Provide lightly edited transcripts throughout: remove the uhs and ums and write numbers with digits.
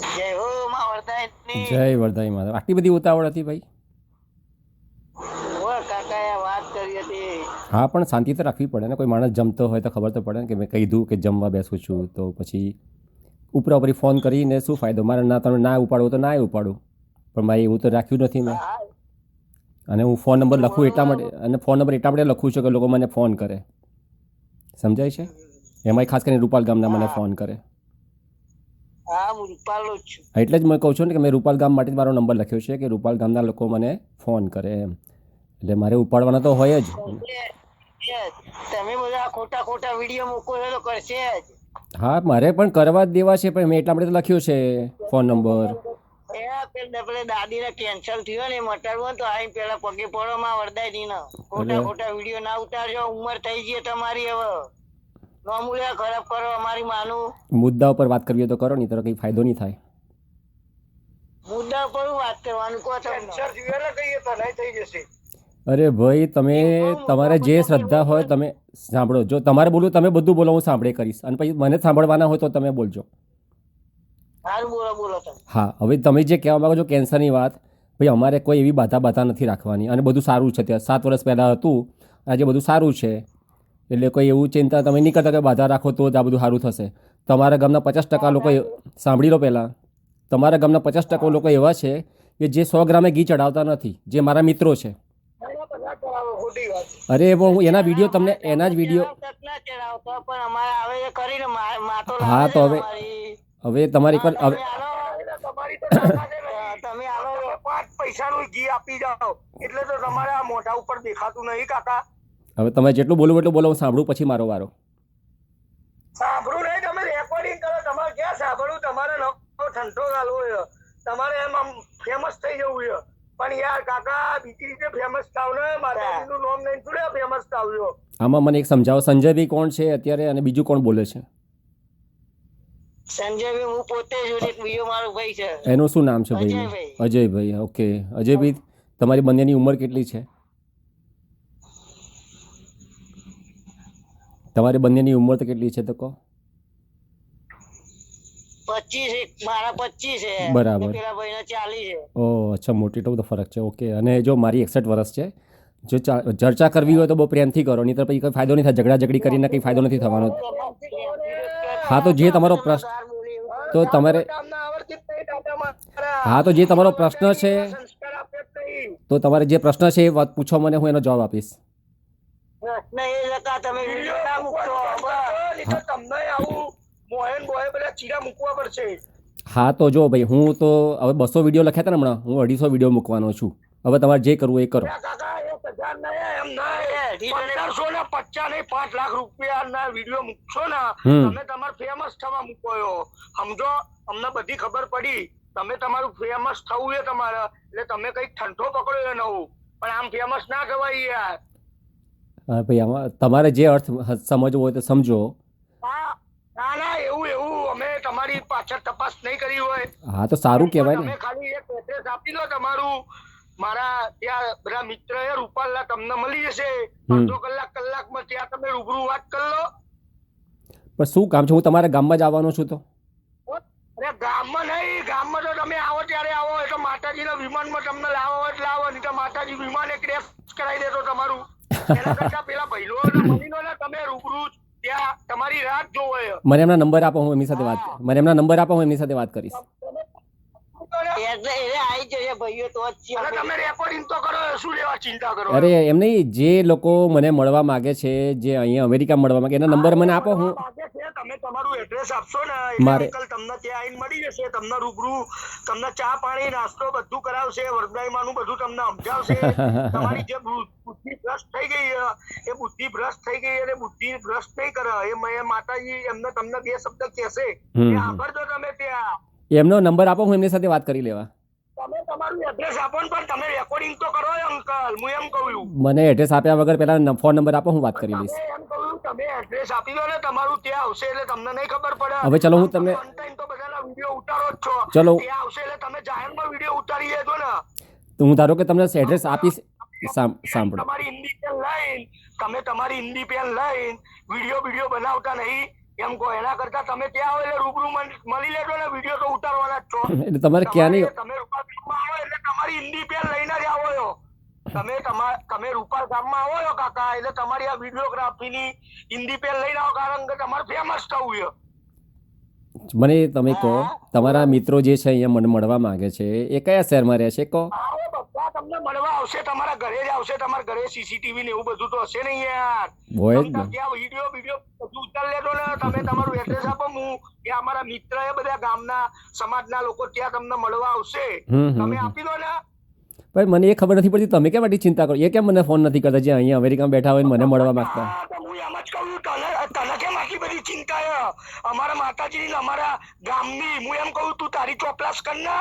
જય હો માં વરદાયની. જય વરદાઈ માતા. આટલી બધી ઉતાવળ હતી ભાઈ? ઓ કાકાએ વાત કરી હતી. હા, પણ શાંતિ તો રાખવી પડે ને. કોઈ માણસ જમતો હોય તો ખબર તો પડે ને કે મેં કીધું કે જમવા બેસું છું, તો પછી ઉપરા ઉપરી ફોન કરીને શું ફાયદો? મારે ના તમે ના ઉપાડવું તો ના ઉપાડું, પણ ભાઈ એવું તો રાખ્યું નથી મેં. હા અને હું ફોન નંબર એ લખું એટલા માટે, બરોબર. અને ફોન નંબર એટલા માટે લખું છું કે લોકો મને ફોન કરે. સમજાય છે? એમાંય ખાસ કરીને રૂપાલ ગામના મને હા ફોન કરે. હા હું રૂપાલો જ છું. એટલે જ મેં કહું છું ને કે મેં રૂપાલ ગામ માટે જ મારો નંબર લખ્યો છે કે રૂપાલ ગામના લોકો મને ફોન કરે એમ. એટલે મારે ઉપાડવાના તો હોય જ. કરશે જ. તમે બધા ખોટા ખોટા વિડીયો મૂકો છો તો કરશે જ. હા, મારે પણ કરવા જ દેવા છે, પણ મેં એટલા માટે તો લખ્યો છે ફોન નંબર. પેલા દાદીને કેન્સલ થયો ને મટાડવું તો આઈ પેલા પગે પડો માં વરદાયની ને. ખોટા એટલે ખોટા વિડીયો ના ઉતારજો. ઉંમર થઈ ગઈ તમારી હવે. નોમુલ્યા ખરાબ કરો અમારી માનું. મુદ્દા ઉપર વાત કરવી હોય તો કરો, નહીં તો કંઈ ફાયદો નહીં થાય. મુદ્દા પર વાત કરવાનું કહો તમને. થઈ જશે. અરે ભાઈ, તમે તમારે જે શ્રદ્ધા હોય તમે સાંભળો. જો તમારે બોલવું તમે બધું બોલો, હું સાંભળે કરીશ. અને પછી મને સાંભળવાના હોય તો તમે બોલજો. સારું બોલો બોલો તમે. હા, હવે તમે જે કહેવા માગો છો કેન્સરની વાત, ભાઈ અમારે કોઈ એવી બાધા નથી રાખવાની. અને બધું સારું છે. ત્યાં 7 વર્ષ પહેલાં હતું, આજે બધું સારું છે. એટલે કોઈ એવું ચિંતા તમે નહીં કરતા કે બાધા રાખો તો જ આ બધું સારું થશે. તમારા ગામના 50% લોકો સાંભળી લો પહેલાં. તમારા ગામના 50% લોકો એવા છે કે જે 100 ગ્રામે ઘી ચડાવતા નથી, જે મારા મિત્રો છે. અરે હું એના વિડીયો તમને એના જ વિડીયો. પણ અમારે આવે એ કરીને માતો હા, લાવે તો છે હવે અમારી. હવે તમારી પર હવે તમે આલો 5 પૈસાનું ઘી આપી જાઓ એટલે તો તમારે આ મોઢા ઉપર દેખાતું નહીં કાકા. હવે તમે જેટલું બોલવું એટલું બોલો, હું સાંભળું પછી મારો વારો. સાંભળું નહીં, તમે રેકોર્ડિંગ કરો. તમારે ક્યાં સાંભળવું? તમારે નવો ઠંડો ગાલવો છે. તમારે એમ આમ ફેમસ થઈ જવું છે. પણ યાર કાકા બીજી રીતે ફેમસ થાવ ને. માતાજીનું નામ લઈને થોડે ફેમસ થાવ છો. આમાં મને એક સમજાવો, સંજયભાઈ કોણ છે અત્યારે અને બીજું કોણ બોલે છે? સંજયભાઈ હું પોતે જ એક બીજો મારો ભાઈ છે. એનું શું નામ છે ભાઈનું? અજયભાઈ. અજયભાઈ. ઓકે, અજયભાઈ, તમારી બંનેની ઉંમર કેટલી છે? તમારી બંનેની ઉંમર તો કેટલી છે તો કહો. 25 મારા 25 છે. બરાબર. પેલા ભાઈને 40 છે. ઓહ, અચ્છા, મોટી એટલો બધો ફરક છે. ઓકે. અને જો મારી 61 વર્ષ છે. જો ચર્ચા કરવી હોય તો બહુ પ્રેમથી કરો, નહીં તો પછી કંઈ ફાયદો નહીં થાય. ઝઘડી કરીને કંઈ ફાયદો નથી થવાનો. હા, તો જે તમારો પ્રશ્ન, તો તમારે હા, તો જે તમારો પ્રશ્ન છે, તો તમારે જે પ્રશ્ન છે એ વાત પૂછો મને, હું એનો જવાબ આપીશ. પ્રશ્ન એ હતા તમે વિડિયો ના મૂકશો. તમને આવું મોહન બોય બધા ચીરા મૂકવા પડશે. હા, તો જો ભાઈ, હું તો હવે 200 વિડીયો લખ્યા હતા ને હમણાં, હું 250 વિડીયો મૂકવાનો છું. હવે તમારે જે કરવું એ કરો. 5 લાખ રૂપિયા વિડીયો મૂકશો ને તમે તમારે ફેમસ થવા મૂકો. સમજો, અમને બધી ખબર પડી. તમે તમારું ફેમસ થવું છે તમારે, એટલે તમે કઈક ઠંડો પકડ્યો નવું. પણ આમ ફેમસ ના કહેવાય યાર. ભાઈ, આમાં તમારે જે અર્થ સમજવો હોય તો સમજો. ના ના, એવું અમે તમારી પાછળ તપાસ નહીં કરી હોય. હા, તો સારું કહેવાય ને. તમે ખાલી એક એડ્રેસ આપી દો તમારું. મારા ત્યાં બધા મિત્ર એ રૂપાલના તમને મળી જશે. અડધો કલાકમાં ત્યાં તમે રૂબરૂ વાત કરી લો. પણ શું કામ છે? હું તમારા ગામમાં જ આવવાનો છું તો. અરે ગામમાં નહીં, ગામમાં તો તમે આવો ત્યારે આવો. એટલે માતાજીના વિમાનમાં તમને લાવો એટલે આવો, નહીં તો માતાજી વિમાને ક્રેશ કરાવી દેતો તમારું. એના કરતા પેલા ભાઈલો મળી લો ને તમે રૂબરૂ. ત્યાં તમારી રાત જોવે. મને એમના નંબર આપો, હું એમની સાથે વાત કરીશ. મને એમના નંબર આપો, હું એમની સાથે વાત કરીશ. અરે એમ નહીં, જે લોકો મને મળવા માંગે છે, જે અહીંયા અમેરિકા મળવા માંગે, એના નંબર મને આપો. હું તમે તમારું એડ્રેસ આપશો ને, મારે અંકલ તમને ત્યાં આવીને મળી જશે. તમને રૂબરૂ તમને ચા પાણી નાસ્તો બધું કરાવશે. વરદાઈમાનું બધું તમને સમજાવશે. તમારી જે બુદ્ધિ ભ્રષ્ટ થઈ ગઈ એ બુદ્ધિ ભ્રષ્ટ થઈ ગઈ અને બુદ્ધિ ભ્રષ્ટ નહીં કરે એ માતાજી એમને તમને 2 શબ્દ કહેશે. સાંભળજો તમે ત્યાં. એમનો નંબર આપો, હું એમની સાથે વાત કરી લેવા. તમે તમારું એડ્રેસ આપો ને, પણ તમે રેકોર્ડિંગ તો કરો અંકલ. હું એમ કહું. મને એડ્રેસ આપ્યા વગર પહેલા ફોન નંબર આપો, હું વાત કરી લઈશ. એમ કહું, તમે એડ્રેસ આપી દો ને તમારું. ત્યાં આવશે એટલે તમને નહીં ખબર પડે. હવે ચલો, હું તમને તો બધાના વિડીયો ઉતારો જ છો. ચલો, ત્યાં આવશે એટલે તમે જાહેરમાં વિડીયો ઉતારી દેજો ને. તો હું ધારો કે તમને એડ્રેસ આપીશ. સાંભળો, તમારી હિન્દી પેન લઈને તમે તમારી હિન્દી પેન લઈને વિડીયો બનાવતા નહીં. એમ કહો. એના કરતા તમે ત્યાં આવો એટલે રૂબરૂ મળી લેજો ને, વિડીયો તો ઉતારવાના જ છો. એટલે તમારે ક્યાંની તમે રૂપાલ ગામમાં આવો એટલે તમારી હિન્દી પેન લઈને જ આવો છો. તમે રૂપાલ ગામમાં આવો છો કાકા, એટલે તમારી આ વિડીયોગ્રાફીની હિન્દી પેન લઈને આવો, કારણ કે તમારે ફેમસ થવું છે. મને તમે કહો, તમારા મિત્રો જે છે અહીંયા મને મળવા માંગે છે એ કયા શહેરમાં રહે છે કહો? આવો, બધા તમને મળવા આવશે, તમારા ઘરે જ આવશે. તમારા ઘરે સીસીટીવી ને એવું બધું તો હશે ને યાર. હોય જ તમે ને. ત્યાં વિડીયો બધું ઉતાર લેજો ને. તમે તમારું એડ્રેસ આપો, હું એ અમારા મિત્ર એ બધા ગામના સમાજના લોકો ત્યાં તમને મળવા આવશે. તમે આપી દો ને. પણ મને એ ખબર નથી પડતી તમે કેમ આટલી ચિંતા કરો? એ કેમ મને ફોન નથી કરતા જે અહીંયા અમેરિકામાં બેઠા હોય ને મને મળવા માંગતા? હા, તો હું એમ જ કહું છું, તને કેમ આટલી બધી ચિંતા છે અમારા માતાજી ને અમારા ગામની? હું એમ કહું તું તારી ચોપલાસ કર ને.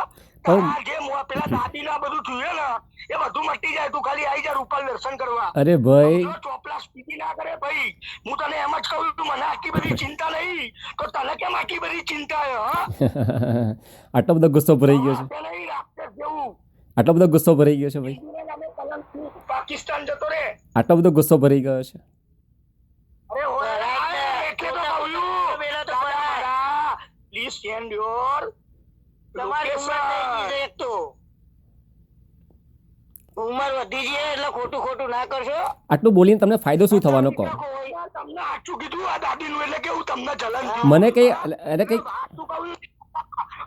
જે પેલા દાદી ના બધું થયું ને એ બધું મટી જાય. તું ખાલી આવી જા રૂપાલ દર્શન કરવા. અરે ભાઈ ચોપલાસ પીટી ના કરે ભાઈ. હું તને એમ જ કહું છું, મને આટલી બધી ચિંતા નહીં, તો તને કેમ આટલી બધી ચિંતા છે? આટલો બધો ગુસ્સો ભરાઈ ગયો છે? નહીં રાખતે જેવું આટલો બધો ગુસ્સો ભરાઈ ગયો છે ભાઈ? પાકિસ્તાન જતો રે. આટલો બધો ગુસ્સો ભરાઈ ગયો છે? અરે એટલે તો પ્લીઝ સેન્ડ યોર ઉંમર વધી છે એટલે ખોટું ના કરશો. આટલું બોલીને તમને ફાયદો શું થવાનો કહો? તમને સાચું કીધું આ દાદીનું, એટલે કેવું તમને જલન મને કઈ અરે કઈ સાચું કહ્યું,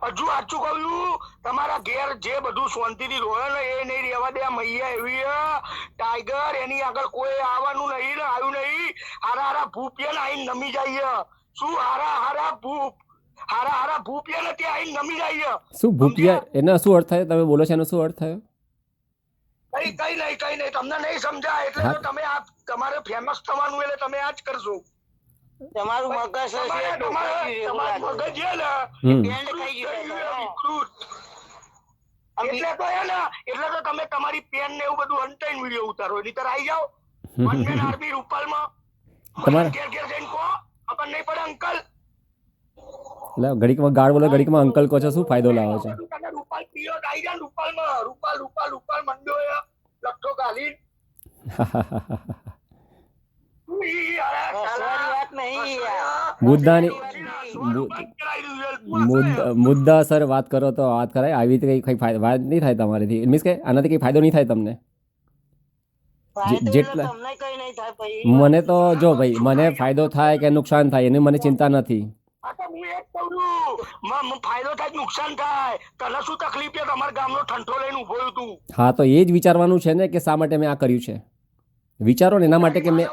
હજુ સાચું કહ્યું. તમારા ઘેર જે બધું શાંતિથી રોયો ને એ નહીં રહેવા દે. આ મૈયા એવી ટાઈગર, એની આગળ કોઈ આવવાનું નહીં ને આવ્યું નહીં. હારા હારા ભૂપિયા આઈને નમી જાય. શું હારા ભૂપિયા ને ત્યાં આઈને નમી જાય. શું ભૂપિયા? એનો શું અર્થ થાય? તમે બોલો છો એનો શું અર્થ થયો? કઈ નહીં તમને નહીં સમજાય. એટલે તો તમે આ તમારે ફેમસ થવાનું એટલે તમે આ જ કરશો. તમારું મગજ તમારું મગજ છે ને વિકૃત. એટલે તો તમે તમારી પેન ને એવું બધું અનટાઈમ વિડીયો ઉતારો. એની તર આવી જાઓ વનમેન આર્મી રૂપાલમાં. તમારે ઘેર જઈને કહો આપણને નહીં પડે અંકલ. એટલે ઘડીકમાં ગાળ બોલો, ઘડીકમાં અંકલ કહો છો, શું ફાયદો લાવો છો? તમે રૂપાલ પીઓ આવી જાય રૂપાલમાં. રૂપાલ મંડ્યો લખો ગાલી. મુદ્દા સર વાત કરો તો વાત કરાય. આવી રીતે કઈ વાત નહીં થાય તમારીથી. મીન્સ કે આનાથી કઈ ફાયદો નહીં થાય તમને. જેટલા મને તો જો ભાઈ, મને ફાયદો થાય કે નુકસાન થાય એની મને ચિંતા નથી. ફાયદો થાય નુકસાન થાય, તને શું તકલીફ છે? તમારા ગામનો ઠંઠો લઈને ઉભો તું. હા, તો એ જ વિચારવાનું છે ને કે શા માટે મેં આ કર્યું છે. વિચારો ને એના માટે કે મેં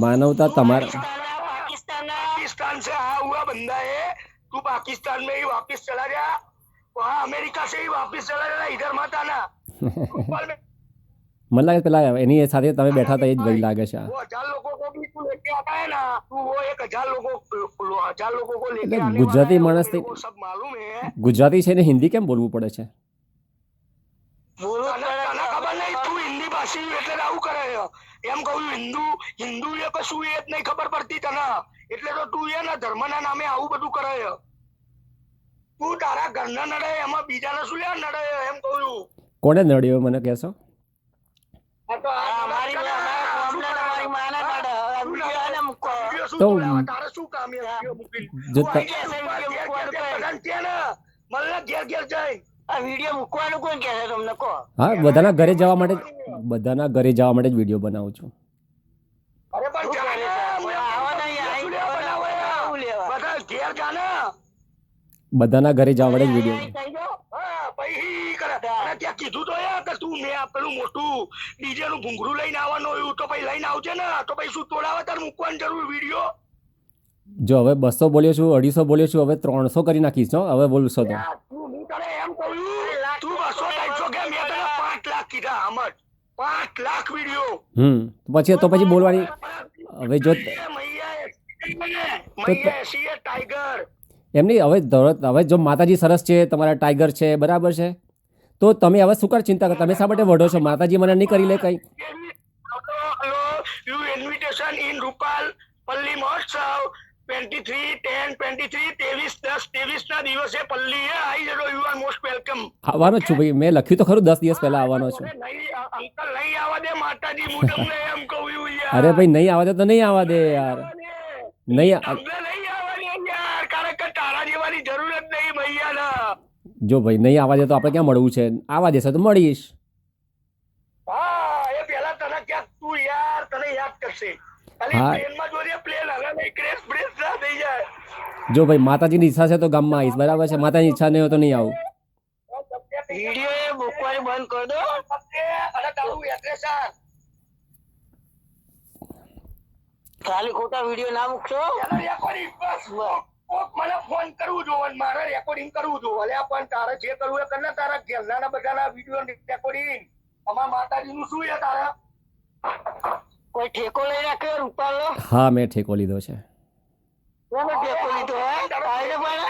मानवता तुम्हारा पाकिस्तान से आया हुआ बंदा है. तू पाकिस्तान में ही वापस चला जा, वहाँ अमेरिका से ही वापस चला जा, इधर मत आना. મને લાગે પેલા એની સાથે તમે બેઠા હતા એ જ ભાઈ લાગે છે. वो 1000 लोगों को भी तू लेके आता है ना, तू वो 1000 लोगों को लेके आने ગુજરાતી માણસ वो सब मालूम है. ગુજરાતી છે ને હિન્દી કેમ બોલવું પડે છે? તને ખબર નહીં તું હિન્દી ભાષી એટલે આવું કરે છે. એમ કહું હિન્દુ એ કશું એ જ નહીં ખબર પડતી તને, એટલે તો તું એ ને ધર્મના નામે આવું બધું કરે છે. તું તારા ઘરના નડે એમાં બીજાને શું લેવા નડે એમ કહું. કોને નડ્યો મને કહેશો? તારે શું કામ ઘેર ઘેર જાય વિડીયો મૂકવાનું કોણ કહે છે તમને કહો? હા, બધાના ઘરે જવા માટે જ વિડીયો બનાવું છું. અરે પણ બધા ઘેર જાને, બધાના ઘરે જવા માટે જ વિડીયો. ત્યાં કીધું તો કે તું મેં પેલું મોટું ડીજે નું ભૂંગળું લઈને આવવાનું હોય તો પછી લઈને આવજે ને, તો પછી શું તોડાવે તાર મૂકવાની જરૂર વિડીયો? જો હવે 200 બોલ્યો છું, 250 બોલ્યો છું, હવે 300 કરી નાખીશ. હવે બોલશો તો એમ કહ્યું તું 200-250 કે મેં તને 5 લાખ કીધા. આમજ 5 લાખ વિડીયો. તો પછી બોલવાની હવે જો ટાઈગર એમની હવે જો માતાજી સરસ છે, તમારા ટાઈગર છે, બરાબર છે, તો તમે હવે શું કર ચિંતા કરો? તમે શા માટે વઢો છો? માતાજી મને નહીં કરી લે કઈ? ઇન્વિટેશન ઇન રૂપાલ પલ્લી મહોત્સવ 23/10/23 ના દિવસે પલ્લી આવી જજો. You are most welcome. આવવાનો છું ભાઈ, મેં લખ્યું તો ખરું 10 દિવસ પહેલા આવવાનો છું. અંકલ નહીં આવવા દે માતાજી, હું તમને એમ કહું. અરે ભાઈ નહીં આવવા દે તો નહીં આવવા દે યાર. નહીં અમને નહીં આવવાની યાર, કારણ કે તારા જેવાની જરૂર જ નહીં ભૈયાના. જો ભાઈ નહીં આવવા દે તો આપણે ક્યાં મળવું છે? આવવા દેશે તો મળીશ. હા, એ પેલા તને ક્યાંક તું યાર તને યાદ કરશે. ખાલી હા. પ્લેનમાં જોઈએ પ્લેન હવે નહીં ક્રેશ બ્રેશ ના થઈ જાય. જો ભાઈ માતાજીની ઈચ્છા છે તો ગામમાં આવીશ, બરાબર છે? માતાજીની ઈચ્છા નહીં હોય તો નહીં આવું. વિડીયો એ મૂકવાની બંધ કરી દો. અને તારું એડ્રેસ આ ખાલી ખોટા વિડીયો ના મૂકશો. એનો રેકોર્ડિંગ બસ. કોક મને ફોન કરવું જો અને મારે રેકોર્ડિંગ કરવું જો. અલ્યા પણ તારે જે કરવું એ કર ને, તારા ઘેરના બધાના વિડીયો રેકોર્ડિંગ. અમારા માતાજીનું શું છે તારા? કોઈ ઠેકો લઈ રાખ્યો રૂપાલો? હા, મેં ઠેકો લીધો છે. શેનો ઠેકો લીધો હે? તારે પણ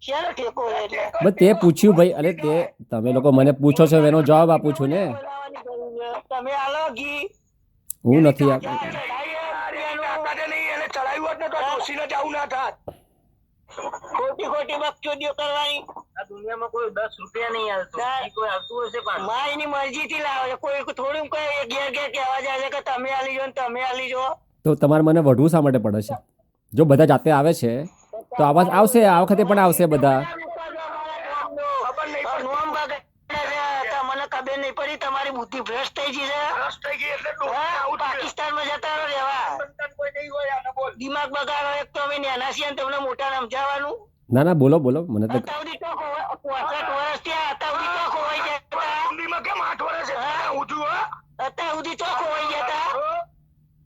શેનો ઠેકો લે એટલે? બસ તે પૂછ્યું ભાઈ, અરે તે તમે લોકો મને પૂછો છો એનો જવાબ આપું છું ને. બોલાવાની જરૂર છે. તમે આલો ઘી. હું નથી આપતો. એને ચડાવ્યું હોત ને તો ડોશીને જ આવું ના થાત. ખોટી ખોટી બકચોદીઓ કરવાની. આ દુનિયામાં કોઈ 10 રૂપિયા નહીં આવતું. કોઈ આવતું હશે પણ માં એની મરજી થી લાવે છે. કોઈ થોડું કોઈ ઘેર ઘેર કહેવા જાય છે કે તમે આલી જો ને તમે આલી જો. તો તમારે મને વઢવું શા માટે પડે છે? જો બધા જાતે આવે છે તો આવાજ આવશે, આ વખતે પણ આવશે બધા. ખબર નહીં પણ નોમ બગડે છે. તમને ખબર નહીં પડી તમારી બુદ્ધિ ભ્રષ્ટ થઈ ગઈ છે. રસ થઈ ગઈ એટલે ડોશીને હા, આવું જ છે. પાકિસ્તાનમાં જતા રહો રહેવા. બંધન કોઈ નહીં હોય આને બોલ. દિમાગ બગાડો. એક તો અમે નાના છીએ ને તમને મોટા સમજાવવાનું. ના ના, બોલો બોલો, મને તો અત્યાર સુધી તો 65 વર્ષ થયા. અત્યાર સુધી તો ખોવાઈ જતા. હિન્દીમાં કેમ 8 વર્ષ છે? હું છું હા. અત્યાર સુધી તો ખોવાઈ જતા.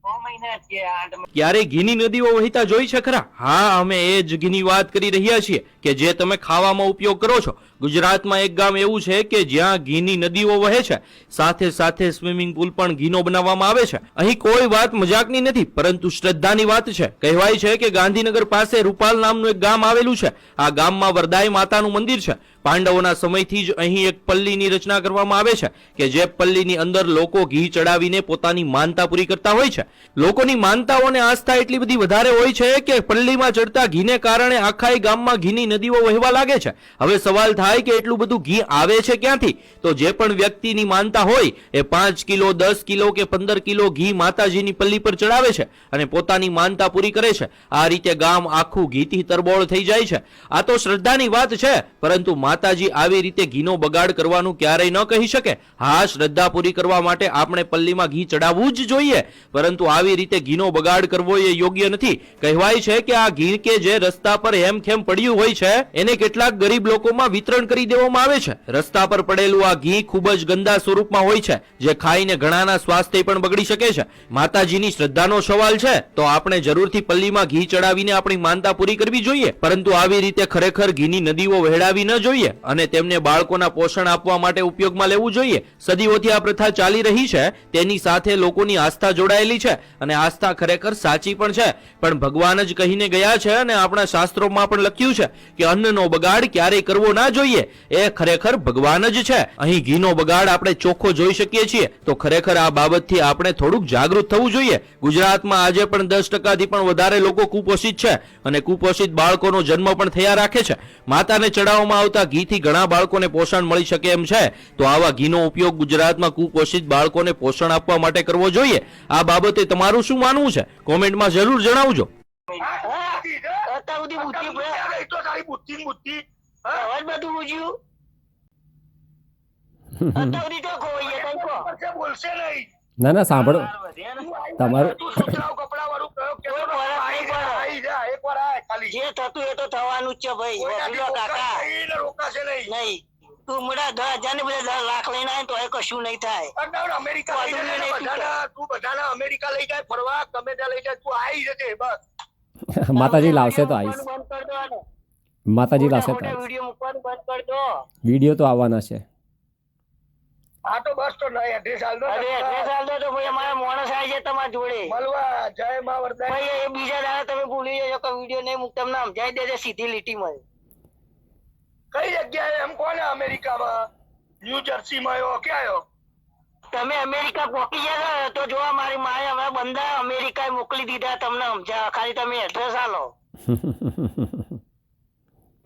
6 મહિના જ ગયા 8 મહિના. ક્યારે ઘીની નદીઓ વહેતા જોઈ છે ખરા? હા, અમે એ જ ઘીની વાત કરી રહ્યા છીએ કે જે તમે ખાવામાં ઉપયોગ કરો છો. ગુજરાતમાં એક ગામ એવું છે કે જ્યાં ઘીની નદીઓ વહે છે, સાથે સાથે સ્વિમિંગ પુલ પણ ઘીનો બનાવવામાં આવે છે. અહીં કોઈ વાત મજાકની નથી, પરંતુ શ્રદ્ધાની વાત છે. કહેવાય છે કે ગાંધીનગર પાસે રૂપાલ નામનું એક ગામ આવેલું છે. આ ગામમાં વરદાઈ માતાનું મંદિર છે. પાંડવોના સમયથી જ અહીં એક પલ્લીની રચના કરવામાં આવે છે કે જે પલ્લીની અંદર લોકો ઘી ચડાવીને પોતાની માનતા પૂરી કરતા હોય છે. લોકોની માનતાઓને આસ્થા એટલી બધી વધારે હોય છે કે પલ્લીમાં ચડતા ઘીને કારણે આખા ગામમાં ઘીની નદીઓ વહેવા લાગે છે. હવે સવાલ થાય કે એટલું બધું ઘી આવે છે ક્યાંથી? તો જે પણ વ્યક્તિની માનતા હોય એ 5 કિલો 10 કિલો કે 15 કિલો ઘી માતાજીની પલ્લી પર ચડાવે છે અને પોતાની માનતા પૂરી કરે છે. આ રીતે ગામ આખું ઘીથી તરબોળ થઈ જાય છે. આ તો શ્રદ્ધાની વાત છે, પરંતુ માતાજી આવી રીતે ઘીનો બગાડ કરવાનું ક્યારેય ન કહી શકે. હા, શ્રદ્ધા પૂરી કરવા માટે આપણે પલ્લીમાં ઘી ચડાવવું જ જોઈએ, પરંતુ આવી રીતે ઘીનો બગાડ કરવો એ યોગ્ય નથી. કહેવાય છે કે આ ઘી કે જે રસ્તા પર હેમખેમ પડ્યું હોય છે એને કેટલાક ગરીબ લોકોમાં વિતરણ કરી દેવામાં આવે છે. રસ્તા પર પડેલું આ ઘી ખૂબ જ ગંદા સ્વરૂપમાં હોય છે, જે ખાઈને ઘણાના સ્વાસ્થ્ય પણ બગડી શકે છે. માતાજીની શ્રદ્ધાનો સવાલ છે તો આપણે જરૂરથી પલ્લીમાં ઘી ચડાવીને આપણી માનતા પૂરી કરવી જોઈએ, પરંતુ આવી રીતે ખરેખર ઘીની નદીઓ વહેડાવી ન જોઈએ અને તેમને બાળકોના પોષણ આપવા માટે ઉપયોગમાં લેવું જોઈએ. સદીઓથી આ પ્રથા ચાલી રહી છે, તેની સાથે લોકોની આસ્થા જોડાયેલી છે અને આસ્થા ખરેખર સાચી પણ છે. પણ ભગવાન જ કહીને ગયા છે અને આપણા શાસ્ત્રોમાં પણ લખ્યું છે કે અન્નનો બગાડ ક્યારેય કરવો ના જોઈએ. એ ખરેખર ભગવાન જ છે. અહીં ઘીનો બગાડ આપણે ચોખ્ખો જોઈ શકીએ છીએ, તો ખરેખર આ બાબતથી આપણે થોડુંક જાગૃત થવું જોઈએ. ગુજરાતમાં આજે પણ 10%થી પણ વધારે લોકો કુપોષિત છે અને કુપોષિત બાળકોનો જન્મ પણ થયા રાખે છે. માતાને ચડાવવામાં આવતા ઘીથી ઘણા બાળકોને પોષણ મળી શકે એમ છે, તો આવા ઘીનો ઉપયોગ ગુજરાતમાં કુપોષિત બાળકોને પોષણ આપવા માટે કરવો જોઈએ. આ બાબતે તમારું શું માનવું છે? કોમેન્ટમાં જરૂર જણાવજો. અત્યાર સુધી બુદ્ધિ ભ્રષ્ટ. તો તારી બુદ્ધિ બુદ્ધિ હવે જ બધું પૂછ્યું. અત્યાર સુધી તો ખોવાઈ ગયા. કઈ કહો. પછી બોલશે નહીં. ના ના, સાંભળો વધ્યા ને? તમારું. તું સુતરાઉ કપડાવાળું કયો કે કોઈ ફરક નહીં પડે. આઈ જા એકવાર આય ખાલી. જે થતું એ તો થવાનું જ છે ભાઈ. કોઈનાથી વકીલો કાકા રોકાશે નહીં ને રોકાશે નહીં. નહીં. તું મોટા 10,000 ને બધા 10 લાખ લઈને આવે તો એ કશું નહીં થાય. અગાઉ અમેરિકા લઈ જાય ને તું બધાના અમેરિકા લઈ જાય ફરવા, ગમે ત્યાં લઈ જાય, તું આવી જજે બસ. માતાજી લાવશે તો આવીશ. બંધ કરી દો ને. માતાજી લાવશે તો મોટા આવીશ. વિડીયો મૂકવાનું બંધ કરી દો. વિડીયો તો આવવાના છે. હા તો બસ તો નહીં એડ્રેસ આલ દો. અરે એડ્રેસ આલ દો તો ભાઈ અમારા માણસ આવી જાય તમારા જોડે. મળવા જય માં વરદાય. ભાઈ એ બીજા દાડા તમે ભૂલી જજો કે વિડીયો નહીં મૂક, તમને સમજાઈ દેજે સીધી લીટીમાં. કઈ જગ્યાએ એમ કોને અમેરિકામાં? ન્યૂ જર્સીમાં આવ્યો ક્યાં આવ્યો? તમે અમેરિકા પહોંચી ગયા તો જોવા મારી માએ હવે બંદા અમેરિકા મોકલી દીધા. તમને સમજાવવા ખાલી તમે એડ્રેસ આલો.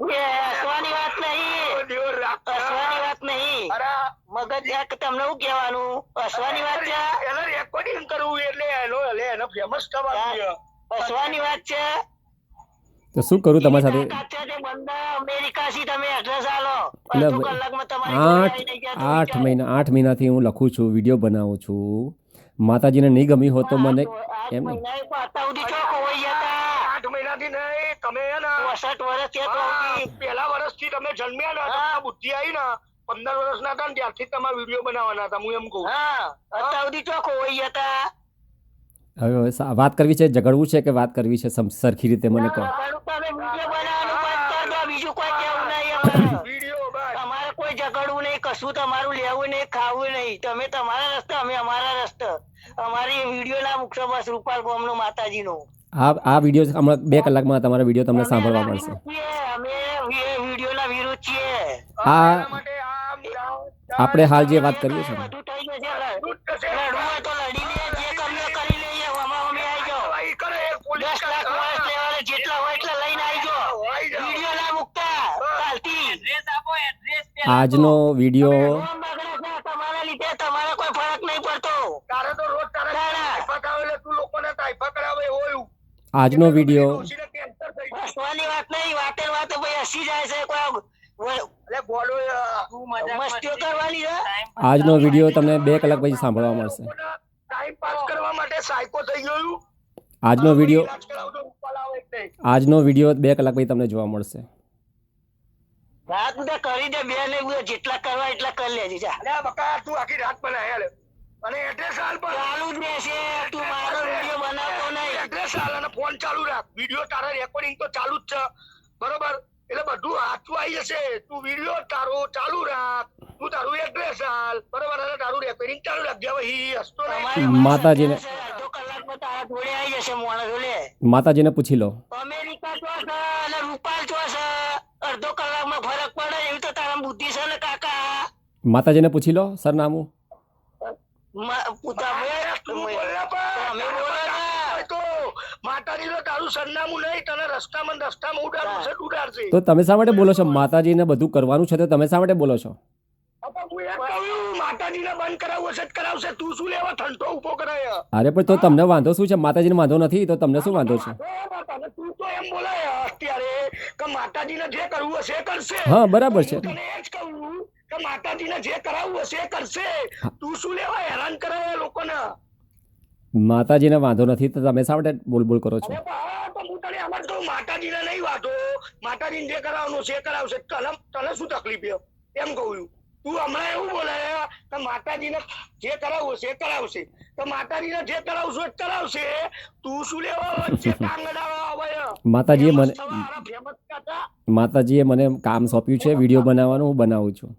એ હસવાની વાત નહીં, દેવ રાખ. હસવાની વાત નહીં. અરે મગજ એક તમને શું કહેવાનું? હસવાની વાત છે. એને રેકોર્ડિંગ કરવું એટલે એનો ફેમસ થવાનું છે. હસવાની વાત છે. તો શું કરું તમારી સાથે? તાકાત છે તે બંદા અમેરિકાથી તમે એડ્રેસ આલો, એટલે અડધો કલાકમાં તમારી જોડે આવી નહીં ગયા તો વિચારો. 8 મહિનાથી હું લખું છું, વિડીયો બનાવું છું. માતાજીને નહીં ગમી હોત તો મને આઠ એમ મહિના અત્યાર સુધી ચોક હોઈ જતા. 8 મહિનાથી નહીં, તમે હે ને 64 વર્ષ છે તો સુધી. પહેલા વર્ષથી તમે જન્મ્યા ને તમને બુદ્ધિ આવી ને 15 વર્ષના હતા ને ત્યારથી જ તમારે વિડીયો બનાવવાના હતા, હું એમ કહું. હા, અત્યાર સુધી ચોક હોઈ જતા. હવે વાત કરવી છે, ઝઘડવું છે કે વાત કરવી છે સરખી રીતે મને કહો. ઝઘડવું તો અમે વિડીયો બનાવવાનું બંધ કરી દો, બીજું કોઈ કહેવું નહીં અમારે. વિડીયો બસ. તમારે કોઈ ઝઘડવું નહીં, કશું તમારું લેવું નહીં, ખાવું નહીં. તમે તમારા રસ્તે, અમે અમારા રસ્તે. અમારી વિડીયો ના મૂકશો બસ, રૂપાલ ગામનો માતાજીનો. આ વિડીયો હમણાં 2 કલાકમાં તમારા વિડીયો તમને સાંભળવા મળશે. અમે વિડીયો ના વિરુદ્ધ છીએ. આ એના માટે આપણે હાલ જે વાત કરીએ છીએ ને, બધું થઈ જશે. લડવું હોય તો લડી લે, જે કરવું હોય કરી લઈએ. આમાં અમે આવી જાઓ. ભાઈ કરે એ પોલીસ 10 લાખ માણસ લેવાના, જેટલા હોય એટલા લઈને આવી જાઓ. વિડીયો ના મૂકતા કાલથી. એડ્રેસ આપો, એડ્રેસ આજનો વિડીયો નામ બગડે છે, તમારા લીધે તમારે કોઈ ફરક નહીં પડતો. તારે તો રોજ તારે ટાઈફા આવે એટલે તું લોકોને ટાઈફા કરાવે એવું. આજનો વિડીયો ડોશીને કેન્સર થઈ ગયું. હસવાની વાત નહીં, વાતે વાતે ભાઈ હસી જાય છે. કોઈ એટલે બોલો તું મજાક મસ્તીઓ કરવાની છે. આજનો વિડીયો તમને 2 કલાક પછી સાંભળવા મળશે. ટાઈમ પાસ કરવા માટે સાયકો થઈ ગયું. આજનો વિડીયો ઇલાજ કરાવતો ઉપાલ આવે એટલે. આજનો વિડીયો 2 કલાક પછી તમને જોવા મળશે. રાત બધા કરી દે, બે ને જેટલા કરવા એટલા કરી લેજે. જા અલ્યા બકા તું આખી રાત બનાય હાલ. અને એડ્રેસ હાલ પર. ચાલુ જ રહેશે. તું મારો વિડીયો બનાવતો નહીં. એડ્રેસ હાલ અને ફોન ચાલુ રાખ. વિડીયો તારા રેકોર્ડિંગ તો ચાલુ જ છે, બરોબર? એટલે બધું હાથું આવી જશે. તું વિડીયો તારો ચાલુ રાખ, તું તારું એડ્રેસ હાલ, બરોબર? અને તારું રેકોર્ડિંગ ચાલુ રાખજે. હવે ઈ હસતો નહીં. તમારી માતાજીને અડધો કલાકમાં તારા જોડે આવી જશે માણસ. લે માતાજીને પૂછી લો. અમેરિકા ચો છે અને રૂપાલ ચો છે, અડધો કલાકમાં ફરક પડે એવી તો તારા બુદ્ધિ છે ને કાકા. માતાજીને પૂછી લો સરનામું. માતાજીનો તારું સરનામું નહીં, તને રસ્તામાં ઉડાડવું છે, ઉડાડશે. તો તમે શા માટે બોલો છો? માતાજીને બધું કરવાનું છે તો તમે શા માટે બોલો છો? હું એમ કહ્યું, માતાજીને બંધ કરાવવું હશે તો કરાવશે. તું શું લેવા ઠંડો ઉભો કરાય? અરે પણ તો તમને વાંધો શું છે? માતાજીને વાંધો નથી તો તમને શું વાંધો છે? તને તું તો એમ બોલાય અત્યારે કે માતાજીને જે કરવું હશે એ કરશે. હા બરાબર છે. હું તને એ જ કહું કે માતાજીને જે કરાવવું હશે એ કરશે. તું શું લેવા હેરાન કરાવે લોકોને? માતાજીને વાંધો નથી તો તમે શા માટે બોલ કરો છો? અરે બા, તો હું તને એમ જ કહું, માતાજીને નહીં વાંધો. માતાજીને જે કરાવવાનું છે એ કરાવશે. તને શું તકલીફ છે એમ કહું છું. તું હમણાં એવું બોલે કે માતાજીને જે કરાવવું હશે એ કરાવશે. તો માતાજીને જે કરાવશું એ જ કરાવશે. તું શું લેવા વચ્ચે કાંગડા આવે? માતાજીએ મને કામ સોંપ્યું છે વિડીયો બનાવવાનું, હું બનાવું છું.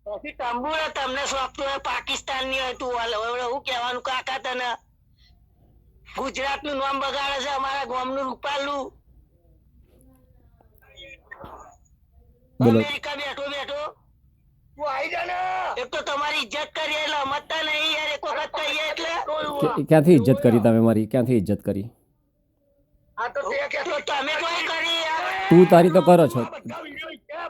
પછી તંબુરે તમને સોંપતું હોય પાકિસ્તાનની હોય. તું હું કહેવાનું કાકા તને? ગુજરાતનું નામ બગાડે છે, અમારા ગામનું રૂપાલનું. બોલો. અમેરિકા બેઠો બેઠો તું આવી જા ને. એક તો તમારી ઇજ્જત કરીએ એટલે સમજતા નહીં યાર. એક વખત કહીએ એટલે ક્યાંથી ઇજ્જત કરી તમે મારી? ક્યાંથી ઇજ્જત કરી? આ તો તે કે તો તમે કોઈ કરી યાર. તું તારી તો કરો છો.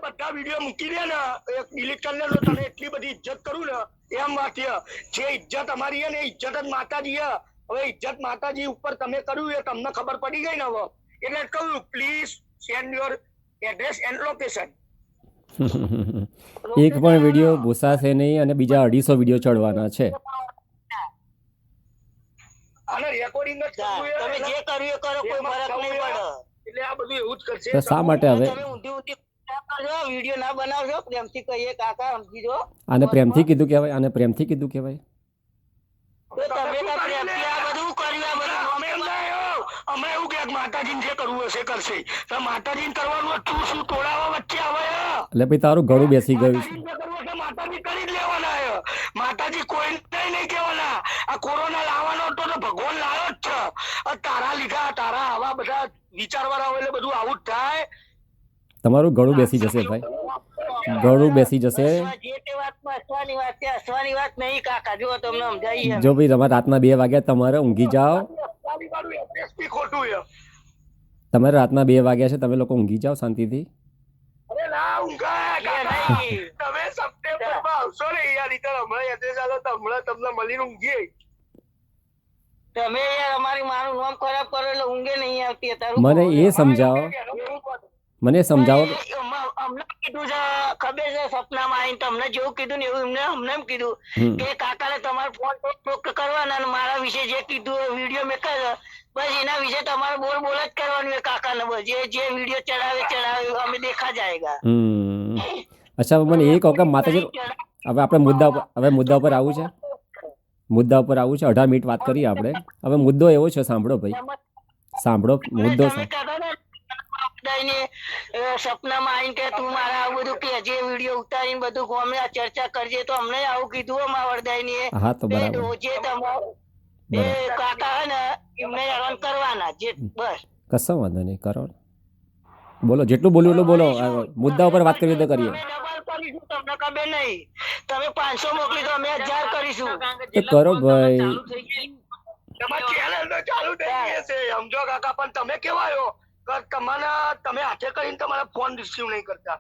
બધા વિડીયો મૂકી દે ને, એક ડિલીટ કરી લે. તને એટલી બધી ઇજ્જત કરું ને એમ વાત છે. જે ઇજ્જત અમારી છે ને, ઇજ્જત જ માતાજી છે. હવે ઇજ્જત માતાજી ઉપર તમે કર્યું એ તમને ખબર પડી ગઈ ને હવે. એટલે કહ્યું please send your address and location. એક પણ વિડીયો ભૂસાશે નહીં અને બીજા 250 વિડીયો ચડવાના છે. અને રેકોર્ડિંગ જ કરવું છે. તમે જે કર્યું એ કરો, કોઈ ફરક નહીં પડે. એટલે આ બધું એવું જ કરશે. તો શા માટે હવે તમે ઊંધી ઊંધી વિડીયો ના બનાવજો. પ્રેમથી કહીએ કાકા સમજી જો. આને પ્રેમથી કીધું કહેવાય? આને પ્રેમથી કીધું કહેવાય? તો તમે તો પ્રેમથી આ બધું કર્યું. આ બધું અમે એમ ના આવ્યો. અમે એવું કે માતાજીને જે કરવું હશે કરશે. તો માતાજીને કરવાનું તું શું તોડાવા વચ્ચે આવે? એટલે ભાઈ તારું ગળું બેસી ગયું છે. માતાજીને જે કરવું હશે માતાજી કરી જ લેવાના છે. માતાજી કોઈ નહીં કહેવાના. આ કોરોના લાવવાનો હતો તો ભગવાન લાવ્યો જ છે. આ તારા લીધા તારા આવા બધા વિચારવાળા હોય એટલે બધું આવું જ થાય. તમારું ગળું બેસી જશે ભાઈ, ગળું બેસી જશે. જે તે વાતમાં હસવાની વાત છે, હસવાની વાત નહીં કાકા. જો તમને સમજાય. જો ભાઈ તમારે રાતના 2 વાગ્યા તમારે ઊંઘી જાઓ. તારું એડ્રેસ બી ખોટું છે. તમારે રાતના 2 વાગ્યા છે, તમે લોકો ઊંઘી જાઓ શાંતિથી. અરે ના ઊંઘાય કાકા. તમે સપ્ટેમ્બરમાં આવશો ને યાર, ઈતર હમણાં એડ્રેસ આલો તો હમણાં તમને મળીને ઊંઘીએ. તમે યાર અમારી માનું નામ ખરાબ કરો એટલે ઊંઘે નહીં આવતી અત્યારે. મને એ સમજાવો મને સમજાવો અમને કીધું છે ખબર છે સપનામાં આવીને તમને જેવું કીધું ને એવું અમને એમ કીધું હમ. કે કાકાને તમારે ફોન કરવાના અને મારા વિશે જે કીધું વિડીયો મેં કર્યો બસ એના વિશે તમારે બોલ જ કરવાનું એ કાકાને બસ જે વિડીયો ચડાવે અમે દેખા જાયગા. અચ્છા મને એ કહો કે માતાજી હવે આપણે મુદ્દા ઉપર આવું છે 18 મિનિટ વાત કરીએ આપણે. હવે મુદ્દો એવો છે, સાંભળો ભાઈ, સાંભળો મુદ્દો. સપનામાં આવીને કે તું મારા આવું બધું કે જે વિડીયો ઉતારીને બધું ગમે ચર્ચા કરજે તો અમને આવું કીધું અમારા વરદાયની હા તો બરાબર જે તમારે એ કાકા હે ને એમને હેરાન કરવાના જે બસ. કશો વાંધો નહીં, કરો બોલો, જેટલું બોલ્યું એટલું બોલો. મુદ્દા ઉપર વાત કરવી તો કરીએ. તમને ખબર નહીં, તમે 500 મોકલી તો અમે 1000 કરીશું. તો કરો ભાઈ. તમારી ચેનલ તો ચાલુ થઈ ગઈ છે સમજો કાકા, પણ તમે કેવાયો કે તમે હાથે કરીને તમારા ફોન રિસીવ નહીં કરતા.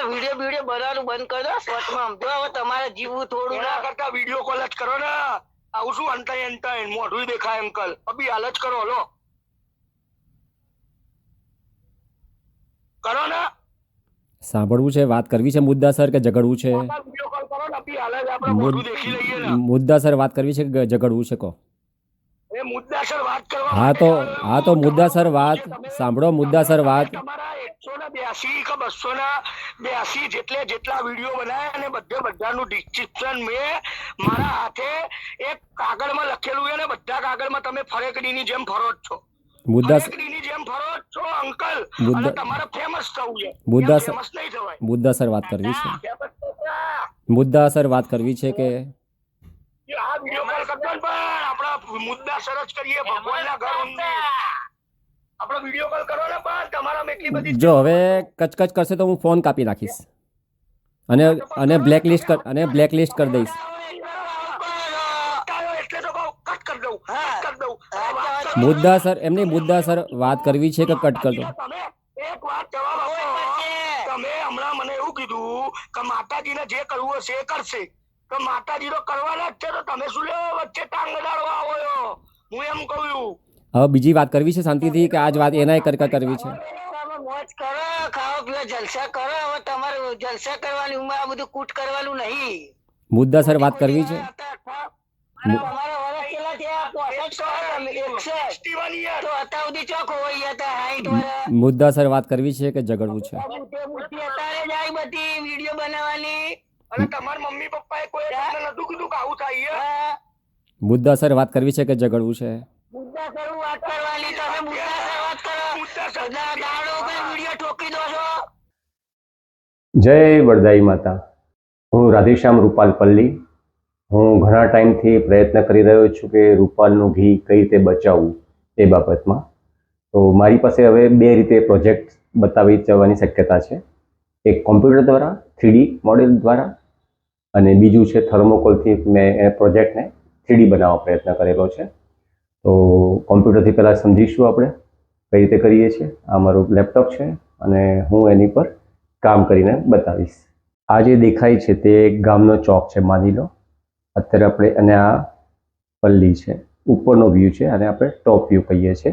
વિડીયો બનાવવાનું બંધ કરી દો શોર્ટમાં. સમજો હવે તમારે જીવવું થોડું એના કરતા વિડીયો કોલ જ કરો ને. આવું શું અંતાય મોઢું દેખાય અંકલ, અભી હાલ જ કરો. હલો કરો ને. સાંભળવું છે, વાત કરવી છે મુદ્દાસર કે ઝઘડવું છે? વિડીયો કોલ કરો ને, અભી હાલ જ આપણે મોઢું દેખી લઈએ ને. મુદ્દાસર વાત કરવી છે કે ઝઘડવું છે કહો? એ મુદ્દાસર વાત કરવા. હા તો મુદ્દાસર વાત સાંભળો. મુદ્દાસર વાત તમારા 182 કે 282 જેટલા વિડીયો બનાવ્યા અને બધાનું ડિસ્ક્રિપ્શન મેં મારા હાથે એક કાગળમાં લખેલું છે ને બધા કાગળમાં તમે ફરેકડીની જેમ ફરો જ છો. ફરેકડીની જેમ ફરો જ છો અંકલ. અને તમારે ફેમસ થવું છે. ફેમસ નહીં થવાય. મુદ્દાસર વાત કરવી છે. મુદ્દાસર વાત કરવી છે કે આ વિડીયો કોલ કરતો ને પણ આપણા મુદ્દા સરસ કરીએ ભગવાનના ઘર ઊંધી. આપણો વિડીયો કોલ કરો ને પણ તમારા એટલી બધી. જો હવે કચકચ કરશે તો હું ફોન કાપી નાખીશ અને બ્લેકલિસ્ટ કરી દઈશ. એટલે તો કહું કટ કરી દઉં. મુદ્દાસર વાત કરવી છે કે કટ કરી દો? તમે એક વાત જવાબ આપો. તમે હમણાં મને એવું કીધું કે માતાજીને જે કરવું હશે એ કરશે, તો માતાજી તો કરવાના જ છે, તો તમે શું લેવો વચ્ચે ટાંગ અડાડવા આવો છો? હું એમ કહું. હવે બીજી વાત કરવી છે શાંતિથી કે આજ વાત એના કરવી છે? મોજ કરો, ખાઓ પીઓ, જલસા કરો. હવે તમારે જલસા કરવાની ઉંમર, આ બધું કૂટ કરવાનું નહીં. મુદ્દાસર વાત કરવી છે. તમારા વર્ષ કેટલા થયા? 65 તો અત્યાર સુધી ચોક હોય હતા 60 વર્ષ. મુદ્દાસર વાત કરવી છે કે ઝઘડવું છે? બુદ્ધિ અત્યારે જ આવી બધી વિડીયો બનાવવાની. અને તમારા મમ્મી પપ્પાએ કોઈ તમને નતું કીધું કે આવું થાય? મુદ્દાસર વાત કરવી છે કે ઝઘડવું છે? મુદ્દાસર વાત કરવાની. તમે મુદ્દાસર વાત કરો. દાડો ઉપર વિડીયો ઠોકી દો છો. જય વરદાઈ માતા. હું રાધેશ્યામ રૂપાલ પલ્લી. હું ઘણા ટાઈમથી પ્રયત્ન કરી રહ્યો છું કે રૂપાલનું ઘી કઈ રીતે બચાવવું એ બાબતમાં. તો મારી પાસે હવે 2 રીતે પ્રોજેક્ટ બતાવી જવાની શક્યતા છે. એક કોમ્પ્યુટર દ્વારા 3D મોડેલ દ્વારા, અને બીજું છે થર્મોકોલથી મેં એ પ્રોજેક્ટને 3D બનાવવા પ્રયત્ન કરેલો છે. તો કોમ્પ્યુટરથી પહેલાં સમજીશું આપણે કઈ રીતે કરીએ છીએ. આ મારું લેપટોપ છે અને હું એની પર કામ કરીને બતાવીશ. આ જે દેખાય છે તે ગામનો ચોક છે માની લો. અત્યારે આપણે, અને આ પલ્લી છે, ઉપરનો વ્યૂ છે, અને આપણે ટોપ વ્યૂ કહીએ છીએ.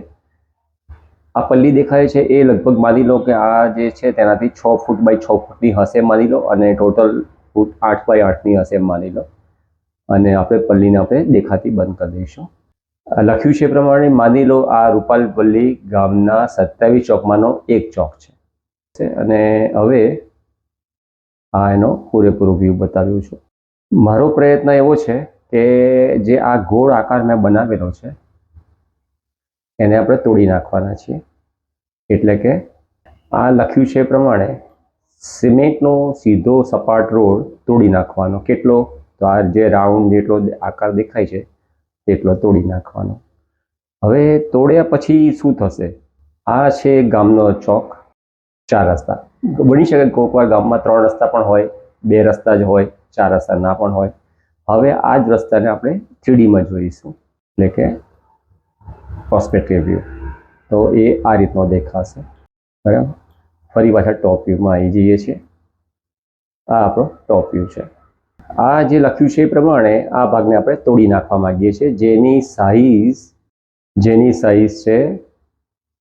આ પલ્લી દેખાય છે એ લગભગ માની લો કે આ જે છે તેનાથી 6 ફૂટ બાય 6 ફૂટની હશે માની લો, અને ટોટલ ફૂટ 8 બાય 8ની હશે માની લો. અને આપણે પલ્લીને આપણે દેખાતી બંધ કરી દઈશું. લખ્યું છે પ્રમાણે માની લો આ રૂપાલ પલ્લી ગામના 27 ચોકમાંનો એક ચોક છે. અને હવે આ એનો પૂરેપૂરો વ્યૂ બતાવ્યું છું. મારો પ્રયત્ન એવો છે કે જે આ ગોળ આકાર મેં બનાવેલો છે એને આપણે તોડી નાખવાના છીએ. એટલે કે આ લખ્યું છે પ્રમાણે સિમેન્ટનો સીધો સપાટ રોડ તોડી નાખવાનો. કેટલો? તો આ જે રાઉન્ડ જેટલો આકાર દેખાય છે તેટલો તોડી નાખવાનો. હવે તોડ્યા પછી શું થશે? આ છે ગામનો ચોક. 4 રસ્તા બની શકે. કોઈક વાર ગામમાં 3 રસ્તા પણ હોય, 2 રસ્તા જ હોય, 4 રસ્તા ના પણ હોય. હવે આ જ રસ્તાને આપણે 3Dમાં જોઈશું, એટલે કે પર્સપેક્ટિવ વ્યૂ. તો એ આ રીતનો દેખાશે. બરાબર. ફરી પાછા ટોપ વ્યૂમાં આવી જઈએ છીએ. આ આપણો ટોપ વ્યૂ છે. આ જે લખ્યું છે એ પ્રમાણે આ ભાગને આપણે તોડી નાખવા માંગીએ છીએ, જેની સાઈઝ છે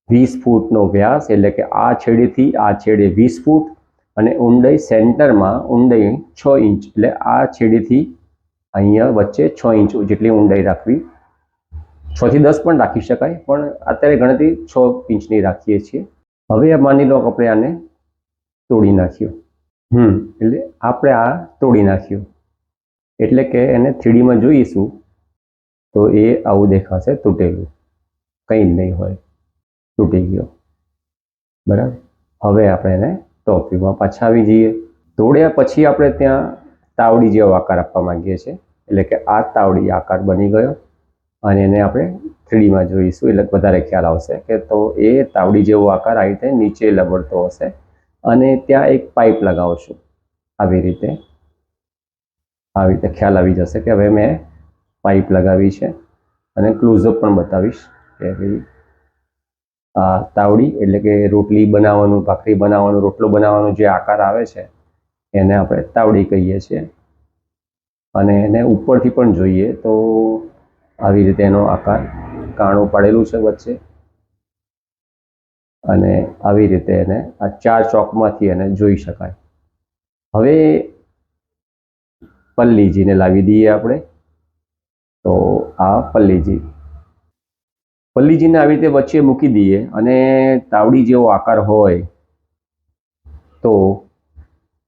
20 ફૂટનો વ્યાસ, એટલે કે આ છેડેથી આ છેડે 20 ફૂટ અને ઊંડાઈ સેન્ટરમાં ઊંડાઈ 6 ઇંચ, એટલે આ છેડેથી અહીંયા વચ્ચે 6 ઇંચ જેટલી ઊંડાઈ રાખવી. 6 થી 10 પણ રાખી શકાય, પણ અત્યારે ગણતરી 6 ઇંચની રાખીએ છીએ. હવે માની લો આપણે આને તોડી નાખ્યું. એટલે આપણે આ તોડી નાખ્યું, એટલે કે એને 3Dમાં જોઈશું તો એ આવું દેખાશે, તૂટેલું, કંઈ જ નહીં હોય, તૂટી ગયો. બરાબર. હવે આપણે એને ટોપ વ્યૂમાં પાછા આવી જઈએ. તોડ્યા પછી આપણે ત્યાં તાવડી જેવો આકાર આપવા માંગીએ છીએ, એટલે કે આ તાવડી આકાર બની ગયો અને એને આપણે 3Dમાં જોઈશું એટલે વધારે ખ્યાલ આવશે કે તો એ તાવડી જેવો આકાર આ રીતે નીચે લબડતો હશે અને ત્યાં એક પાઇપ લગાવશું. આવી રીતે ખ્યાલ આવી જશે કે હવે મેં પાઇપ લગાવી છે અને ક્લોઝઅપ પણ બતાવીશ કે ભાઈ આ તાવડી એટલે કે રોટલી બનાવવાનું, ભાખરી બનાવવાનું, રોટલો બનાવવાનો જે આકાર આવે છે એને આપણે તાવડી કહીએ છીએ. અને એને ઉપરથી પણ જોઈએ તો આવી રીતે એનો આકાર કાણું પાડેલું છે વચ્ચે અને આવી રીતે એને આ 4 ચોકમાંથી એને જોઈ શકાય. હવે પલ્લીજીને લાવી દઈએ આપણે. તો આ પલ્લીજીને આવી રીતે વચ્ચે મૂકી દઈએ અને તાવડી જેવો આકાર હોય તો,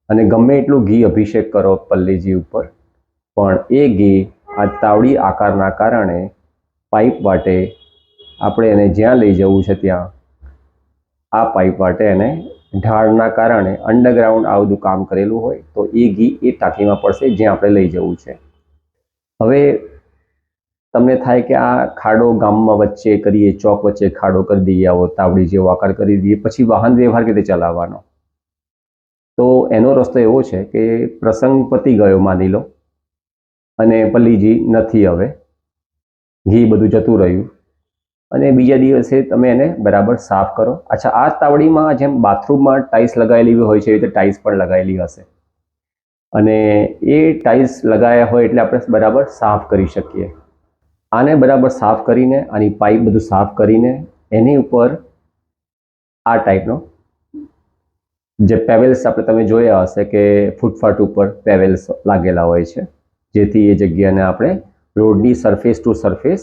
અને ગમે એટલું ઘી અભિષેક કરો પલ્લીજી ઉપર, પણ એ ઘી આ તાવડી આકારના કારણે પાઇપ વાટે આપણે એને જ્યાં લઈ જવું છે ત્યાં આ પાઇપ વાટે એને ઢાળના કારણે અંડરગ્રાઉન્ડ આ બધું કામ કરેલું હોય તો એ ઘી એ ટાંકીમાં પડશે જ્યાં આપણે લઈ જવું છે. હવે તમને થાય કે આ ખાડો ગામમાં વચ્ચે કરીએ, ચોક વચ્ચે ખાડો કરી દઈએ, આવો તાવડી જેવો આકાર કરી દઈએ, પછી વાહન વ્યવહાર કેવી રીતે ચલાવવાનો? તો એનો રસ્તો એવો છે કે પ્રસંગ પતી ગયો માની લો અને પલ્લીજી નથી, હવે ઘી બધું જતું રહ્યું અને બીજા દિવસે તમે એને બરાબર સાફ કરો. અચ્છા, આ તાવડીમાં જેમ બાથરૂમમાં ટાઇલ્સ લગાવેલી હોય છે એ રીતે ટાઇલ્સ પણ લગાવેલી હશે અને એ ટાઇલ્સ લગાવ્યા હોય એટલે આપણે બરાબર સાફ કરી શકીએ. આને બરાબર સાફ કરીને, આની પાઇપ બધું સાફ કરીને એની ઉપર આ ટાઈપનો જે પેવેલ્સ આપણે તમે જોયા હશે કે ફૂટપાથ ઉપર પેવેલ્સ લાગેલા હોય છે, જેથી એ જગ્યાને આપણે રોડની સરફેસ ટુ સરફેસ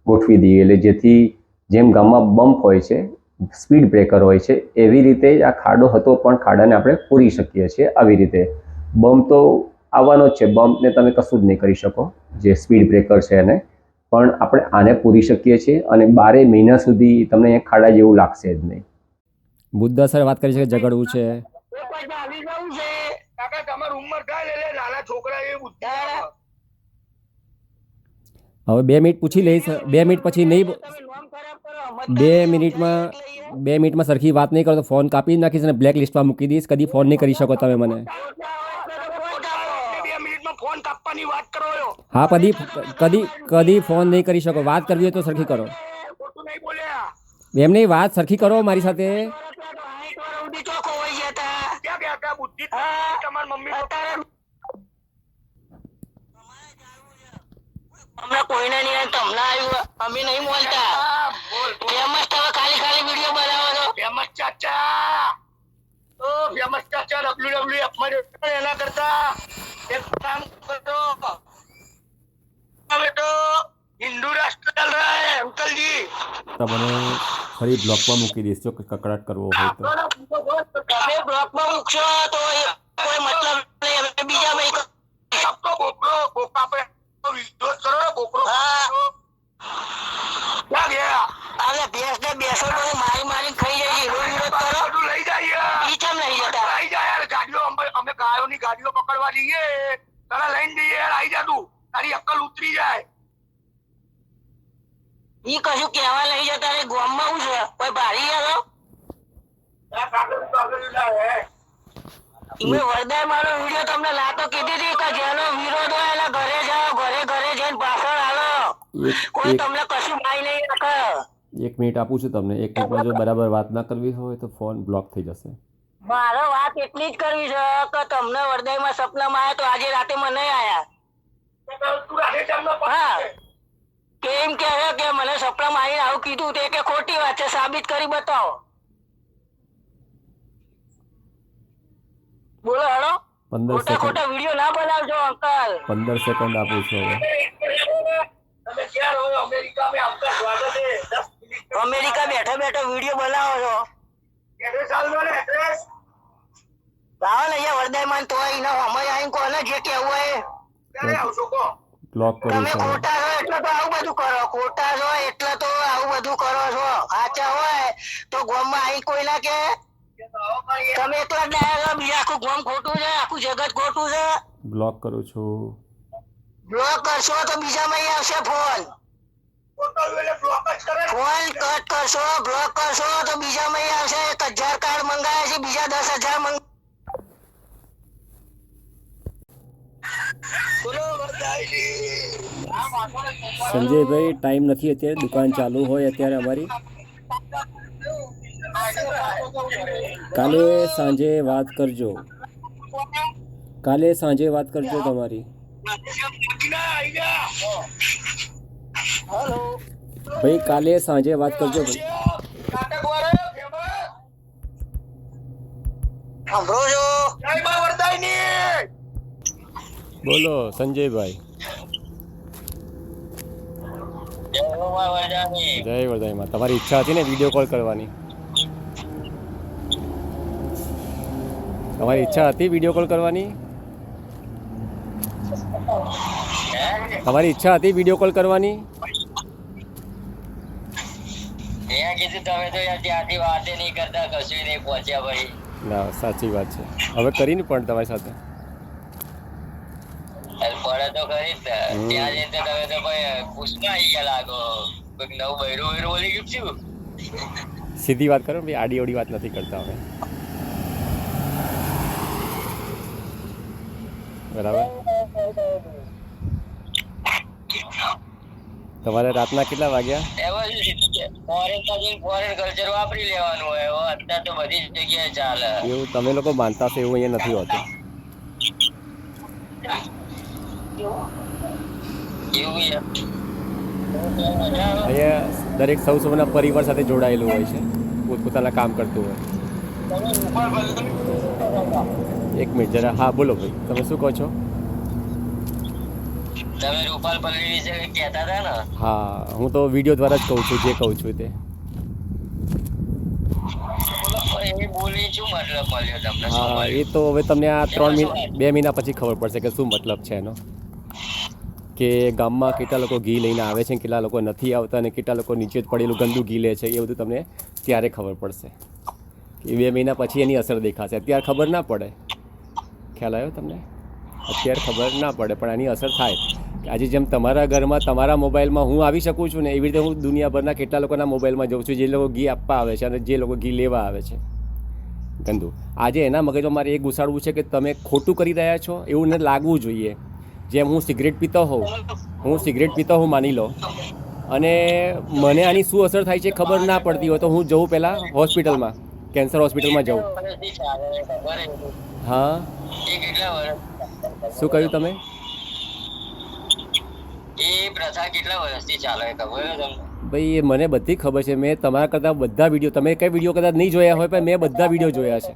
ગોઠવી દઈએ, એટલે જેથી જેમ ગામમાં બમ્પ હોય છે, સ્પીડ બ્રેકર હોય છે, એવી રીતે આ ખાડો હતો પણ ખાડાને આપણે પૂરી શકીએ છીએ. આવી રીતે બમ્પ તો આવવાનો જ છે, બમ્પને તમે કશું જ નહીં કરી શકો, જે સ્પીડ બ્રેકર છે એને, પણ આપણે આને પૂરી શકીએ છીએ અને 12 મહિના સુધી તમને ખાડા જેવું લાગશે જ નહીં. બુદ્ધા સર વાત કરી છે કે ઝઘડવું છે. આવી ગયું છે. કાકા તમારી ઉંમર થાય એટલે નાના છોકરા એ બુદ્ધિ આવે. હવે 2 મિનિટ પૂછી લઈશ, 2 મિનિટ પછી નહીં, તમે નોમ ખરાબ કરો. 2 મિનિટમાં સરખી વાત નહીં કરો તો ફોન કાપી નાખીશ અને બ્લેક લિસ્ટમાં મૂકી દઈશ. કદી ફોન નહીં કરી શકો તમે મને. 2 મિનિટમાં ફોન કાપવાની વાત કરો છો. હા, કદી ફોન નહીં કરી શકો. વાત કરવી હોય તો સરખી કરો. ખોટું નહીં બોલ્યા. એમ નહીં, વાત સરખી કરો મારી સાથે. ચોખ્ખો હોય ગયા હતા. ક્યાં ગયા હતા? બુદ્ધિ તમારી મમ્મી અત્યારે અમને કોઈને નહીં આવે, તમને આવ્યું, અમે નહીં બોલતા. બોલ ફેમસ તમે ખાલી વિડીયો બનાવો છો. ફેમસ ચાચા, ઓ ફેમસ ચાચા WWF માં એના કરતા એક કામ કરો, બેટો હિન્દુ રાષ્ટ્ર ચાલ રહા હૈ અંકલજી. તમને ફરી બ્લોકમાં મૂકી દઈશ જો કકડાટ કરવો હોય તો. તમે બ્લોકમાં મૂકશો તો કોઈ મતલબ નહીં. અમે બીજા ભાઈ આપતો બોકરો બોકા પે વિરોધ કરો ને, બોકરો ક્યાં ગયા? હવે ભેંસને બેસો તો મારી ખાઈ જાય છે. એનો વિરોધ કરો. બધું લઈ જાય ઈ કેમ નહીં જતા? લઈ જાય યાર. ગાડીઓ અમે ગાયોની ગાડીઓ પકડવા જઈએ, તને લઈને જઈએ યાર. આવી જા તું, તારી અક્કલ ઉતરી જાય. ઈ કશું કહેવા લઈ જતા રે. ગામમાં હું છે કોઈ ભારી આલો મેં વરદાય મારો વિડીયો તમને લાતો કીધી હતી કે જેનો વિરોધ હોય એના ઘરે જાઓ, ઘરે જઈને પાછળ હાલો. કોઈ તમને કશું માઈ નહીં રાખે. 1 મિનિટ આપું છું તમને. 1 મિનિટમાં જો બરાબર વાત ના કરવી હોય તો ફોન બ્લોક થઈ જશે. મારો વાત વાત એટલી જ કરવી છે કે તમને વરદાઈમાં સપનામાં આયા તો આજે રાતે મને આયા. તું રાતે તમને હા કે એમ કહે છે કે મને સપનામાં આવીને આવું કીધું તે કે ખોટી વાત છે, સાબિત કરી બતાવો. બોલો હેડો. 15 ખોટા સેકન્ડ ખોટા વિડીયો ના બનાવજો અંકલ. 15 સેકન્ડ આપું છું હવે. તમે ક્યાં રહો? અમેરિકામાં આપકા સ્વાગત છે. 10 મિનિટ અમેરિકા બેઠા બેઠા વિડીયો બનાવો છો. એડ્રેસ આલજો ને, એડ્રેસ. લાવો ને અહીંયા વરદાયમાન તો એના સમજ આવીને કોને જે કહેવું હોય. ક્યારે આવશો કહો? બ્લોક કરું તમે છું હવે. ખોટા છો એટલે તો આવું બધું કરો, ખોટા છો એટલે તો આવું બધું કરો છો. સાચા હોય તો ગામમાં આવી કોઈ ના કે તમે એકલા જ ડાયા છો, બીજા આખું ગામ ખોટું છે, આખું જગત ખોટું છે. બ્લોક કરું છું. બ્લોક કરશો તો બીજામાં ય આવશે ફોન. ફોટો એટલે બ્લોક જ કરે. ફોન કટ કરશો, બ્લોક કરશો તો બીજામાં ય આવશે. 1000 કાર્ડ મંગાવ્યા છે, બીજા 10,000 મંગ. બોલો સંજયભાઈ ટાઈમ નથી અત્યારે, દુકાન ચાલુ હોય અત્યારે અમારી. કાલે સાંજે વાત કરજો, કાલે સાંજે વાત કરજો તમારી. હેલો ભાઈ કાલે સાંજે વાત કરજો ભાઈ. સાંભળો છો? જય મા વરદાયની. બોલો સંજયભાઈ. જય વરદાયમાં. તમારી ઈચ્છા હતી ને વિડીયો કોલ કરવાની? તમારી ઈચ્છા હતી વિડીયો કોલ કરવાની? તમારી ઈચ્છા હતી વિડીયો કોલ કરવાની? કીધું તમે તો યાર ત્યાંથી વાતે નહીં કરતા, કશું નહીં પહોંચ્યા ભાઈ. ના સાચી વાત છે. હવે કરીને પણ તમારી સાથે પડે તો ખરી જ ને. ત્યાં જઈને તો તમે તો ભાઈ પૂછમાં આવી ગયા લાગો. કોઈક નવું બૈરું બૈરું બોલી ગયું છું. સીધી વાત કરો ભાઈ, આડી અવડી વાત નથી કરતા હવે. બરાબર. તમારે રાતના કેટલા વાગ્યા? એમાં શું સીધું છે, ફોરેનમાં જઈને ફોરેન કલ્ચર વાપરી લેવાનું હોય. હવે અત્યારે તો બધી જ જગ્યાએ ચાલે. એવું તમે લોકો માનતા હશો એવું અહીંયા નથી હોતું. એવું છે. અહીંયા દરેક સૌના પરિવાર સાથે જોડાયેલું હોય છે, પોતપોતાના કામ કરતું હોય. એક મિનિટ જરા. હા બોલો ભાઈ, તમે શું કહો છો? તમે રૂપાલ પલ્લી વિશે કહેતા હતા ને? હા, હું તો વિડીયો દ્વારા જ કહું છું જે કહું છું તે. એ બોલી શું મતલબ મળ્યો તમને? હા, એ તો હવે તમને આ 3 મહિના 2 મહિના પછી ખબર પડશે કે શું મતલબ છે એનો. કે ગામમાં કેટલા લોકો ઘી લઈને આવે છે, કેટલા લોકો નથી આવતા, અને કેટલા લોકો નીચે જ પડેલું ગંદુ ઘી લે છે, એ બધું તમને ત્યારે ખબર પડશે. એ 2 મહિના પછી એની અસર દેખાશે. અત્યારે ખબર ના પડે. ખ્યાલ આવ્યો તમને? અત્યારે ખબર ના પડે પણ એની અસર થાય. આજે જેમ તમારા ઘરમાં તમારા મોબાઈલમાં હું આવી શકું છું ને, એવી રીતે હું દુનિયાભરના કેટલા લોકોના મોબાઈલમાં જઉં છું જે લોકો ઘી આપવા આવે છે અને જે લોકો ઘી લેવા આવે છે ગંદુ. આજે એના મગજમાં મારે એ ઘુસાડવું છે કે તમે ખોટું કરી રહ્યા છો એવું ને લાગવું જોઈએ. જેમ હું સિગરેટ પીતો હોઉં, માની લો, અને મને આની શું અસર થાય છે ખબર ના પડતી હોય તો હું જઉં પહેલાં હોસ્પિટલમાં, કેન્સર હોસ્પિટલમાં જાઉં. હા, શું કહ્યું તમે? એ પ્રથા કેટલા વર્ષથી ચાલે ખબર છે તમને? ભાઈ એ મને બધી ખબર છે. મેં તમારા કરતાં બધા વિડીયો, તમે કઈ વિડીયો કદાચ નહીં જોયા હોય પણ મેં બધા વિડીયો જોયા છે.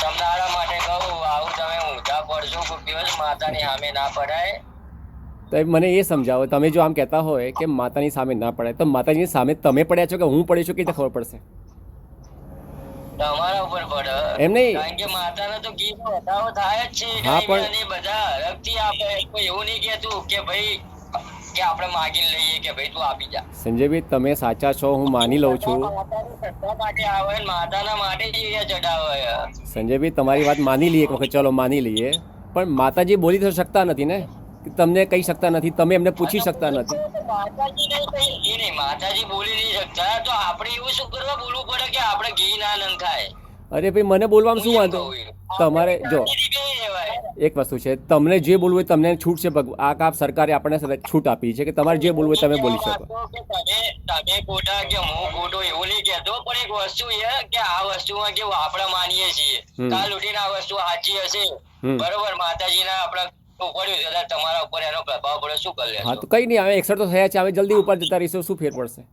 તમારા માટે કહું, આવું તમે ઊંધા પડશો કોઈ દિવસ માતાની સામે ના પડાય. તો મને એ સમજાવો, તમે જો આમ કહેતા હોય કે માતાની સામે ના પડાય, તો માતાજીની સામે તમે પડ્યા છો કે હું પડ્યો છું કેવી રીતે ખબર પડશે? તમારા ઉપર પડે. એમ નહીં. કારણ કે માતાનો તો ઘી વધારો થાય જ છે. હા, પણ અને બધા હરખથી આપે. કોઈ એવું નહીં કહેતું કે ભાઈ કે આપણે માગીને લઈએ કે ભાઈ તું આપી જા. સંજયભાઈ તમે સાચા છો, હું માની લઉં છું. માટે આવે માતાના માટે જ એ ચડાવે. સંજયભાઈ તમારી વાત માની લઈએ એક વખત, ચલો માની લઈએ, પણ માતાજી બોલી તો શકતા નથી ને, તમને કહી શકતા નથી, તમે એમને પૂછી શકતા નથી. માતાજી બોલી નહીં શકતા તો આપણે એવું શું કરવા બોલવું પડે કે આપણે ઘી ના નંખાય? અરે ભાઈ મને બોલવામાં શું વાંધો? તમારે જો એક વસ્તુ છે, તમને જે બોલવું હોય તમને છૂટ છે. આ સરકારે આપણને છૂટ આપી છે કે તમારે જે બોલવું હોય તમે બોલી શકો. તમે ખોટા કે હું ખોટો એવું નહીં કહેતો, પણ એક વસ્તુ એ કે આ વસ્તુમાં કેવું આપણે માનીએ છીએ કાલ ઉઠીને આ વસ્તુ સાચી હશે, બરોબર, માતાજીના આપણા પડ્યું છે, તમારા ઉપર એનો પ્રભાવ પડે, શું કરી હા લેશો? તો કંઈ નહીં, હવે 61 તો થયા છે, હવે જલ્દી ઉપર જતા રહીશું, શું ફેર પડશે?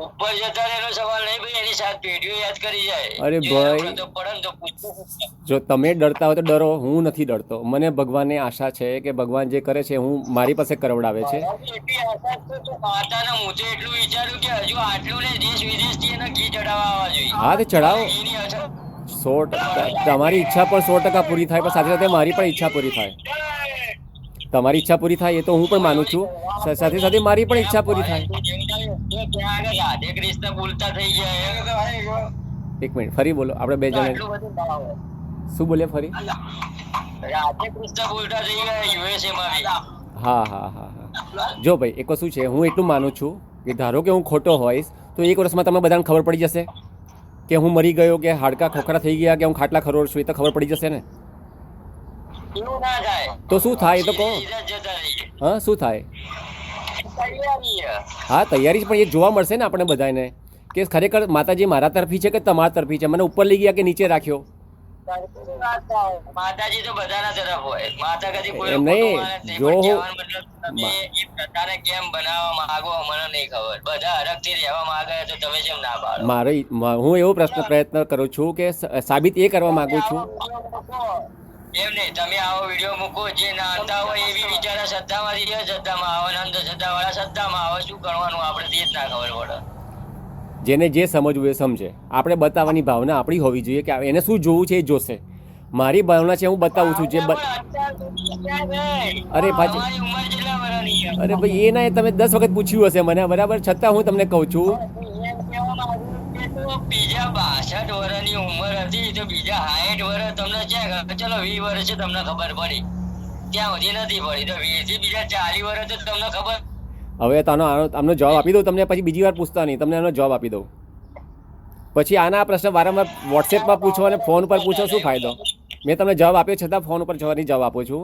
ઉપર જતા એનો સવાલ નહીં ભાઈ, એની સાત પેઢીઓ યાદ કરી જાય. અરે જો ભાઈ. એનો પ્રતાપ પડે ને તો પૂછવું. જો તમે ડરતા હોય તો ડરો, હું નથી ડરતો. મને ભગવાનની આશા છે કે ભગવાન જે કરે છે હું મારી પાસે કરવડાવે છે. એટલી આશા છે તો માતાના હું તો એટલું વિચાર્યું કે હજુ આટલું ને દેશ વિદેશથી એને ઘી ચડાવવા આવવા જોઈએ. હા તો ચડાવો, ઘીની અછત 100%. તમારી ઈચ્છા પણ 100% પૂરી થાય, પણ સાથે સાથે મારી પણ ઈચ્છા પૂરી થાય. તમારી ઈચ્છા પૂરી થાય એ તો હું પણ માનું છું, સાથે સાથે મારી પણ ઈચ્છા પૂરી થાય. ત્યાં આગળ રાધે કૃષ્ણ બોલતા થઈ ગયા. એક મિનિટ, ફરી બોલો, આપણે બે જણે આટલું બધું ના હોય. શું બોલ્યા ફરી? રાધે કૃષ્ણ બોલતા થઈ ગયા યુએસએ માં બી. હા હા હા હા. જો ભાઈ એક વસ્તુ છે, હું એટલું માનું છું કે ધારો કે હું ખોટો હોઈશ તો 1 વર્ષમાં તમને બધાને ખબર પડી જશે કે હું મરી ગયો, કે હાડકા ખોખરા થઈ ગયા, કે હું ખાટલા ખરોડ છું, એ તો ખબર પડી જશે ને. એવું ના થાય તો શું થાય એ તો કહો. ઇજ્જત જતા રહીએ. હા શું થાય? તૈયારી છે. હા તૈયારી પણ એ જોવા મળશે ને આપણે બધાને કે ખરેખર માતાજી મારા તરફી છે કે તમારા તરફી છે, મને ઉપર લઈ ગયા કે નીચે રાખ્યો. માતાજી તો બધાના તરફ હોય, માતા કદી કોઈ એમ નહીં, જો તમે એ પ્રથાને કેમ બનાવવા માંગો મને નહીં ખબર. બધા હરખથી રહેવા માંગે તો તમે કેમ ના પાડો? હું એવો પ્રયત્ન કરું છું કે સાબિત એ કરવા માંગુ છું. એમ નહીં, તમે આવો વિડીયો મૂકો, જે નાતા હોય એવી વિચારા શ્રદ્ધામાંથી જે શ્રદ્ધામાં આવે, અંધશ્રદ્ધા વાળા શ્રદ્ધામાં આવે, શું કરવાનું આપણે તે જ ના ખબર પડે. જેને જે સમજવું એ સમજે. આપણે બતાવવાની ભાવના આપણી હોવી જોઈએ કે એને શું જોવું છે એ જોશે. મારી ભાવના છે હું બતાવું છું જે અરે પાછી અરે ભાઈ એ ના, તમે 10 વખત પૂછ્યું હશે મને, બરાબર, છતાં હું તમને કહું છું. બીજા 62 વર્ષની ઉંમર હતી તો બીજા 60 વર્ષ તમને ક્યાં, ચલો 20 વર્ષ છે તમને ખબર પડી, ત્યાં સુધી નથી પડી, તો 20 થી બીજા 40 વર્ષ તો તમને ખબર. હવે આનો જવાબ આપી દઉં તમને, પછી બીજી વાર પૂછતા નહીં, તમને આનો જવાબ આપી દઉં. પછી આના પ્રશ્ન વારંવાર વોટ્સએપમાં પૂછો અને ફોન પર પૂછો, શું ફાયદો? મેં તમને જવાબ આપ્યો છતાં ફોન ઉપર જવાની જવાબ આપું છું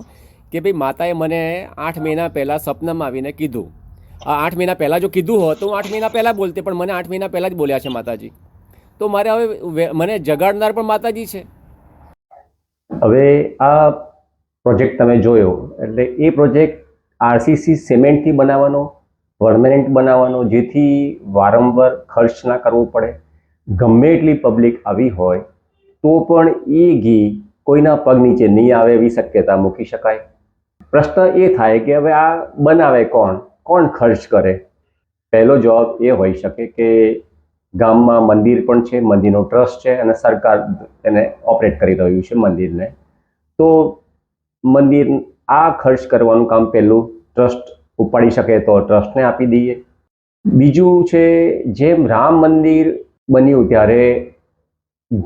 કે ભાઈ માતાએ મને 8 મહિના પહેલાં સપનામાં આવીને કીધું. આ 8 મહિના પહેલાં જો કીધું હોત તો હું 8 મહિના પહેલાં બોલતે, પણ મને 8 મહિના પહેલાં જ બોલ્યા છે માતાજી. તો મારે હવે મને જગાડનાર પણ માતાજી છે. હવે આ પ્રોજેક્ટ તમે જોયો, એટલે એ પ્રોજેક્ટ આરસીસી સિમેન્ટથી બનાવવાનો, પરમેનન્ટ બનાવવાનો, જેથી વારંવાર ખર્ચ ના કરવો પડે. ગમે એટલી પબ્લિક આવી હોય તો પણ એ ઘી કોઈના પગ નીચે નહીં આવે એવી શક્યતા મૂકી શકાય. પ્રશ્ન એ થાય કે હવે આ બનાવે કોણ ખર્ચ કરે? પહેલો જવાબ એ હોઈ શકે કે ગામમાં મંદિર પણ છે, મંદિરનો ટ્રસ્ટ છે અને સરકાર એને ઓપરેટ કરી રહ્યું છે મંદિરને. તો મંદિર આ ખર્ચ કરવાનું કામ પહેલું ટ્રસ્ટ ઉપાડી શકે તો ટ્રસ્ટને આપી દઈએ. બીજું છે, જેમ રામ મંદિર બન્યું ત્યારે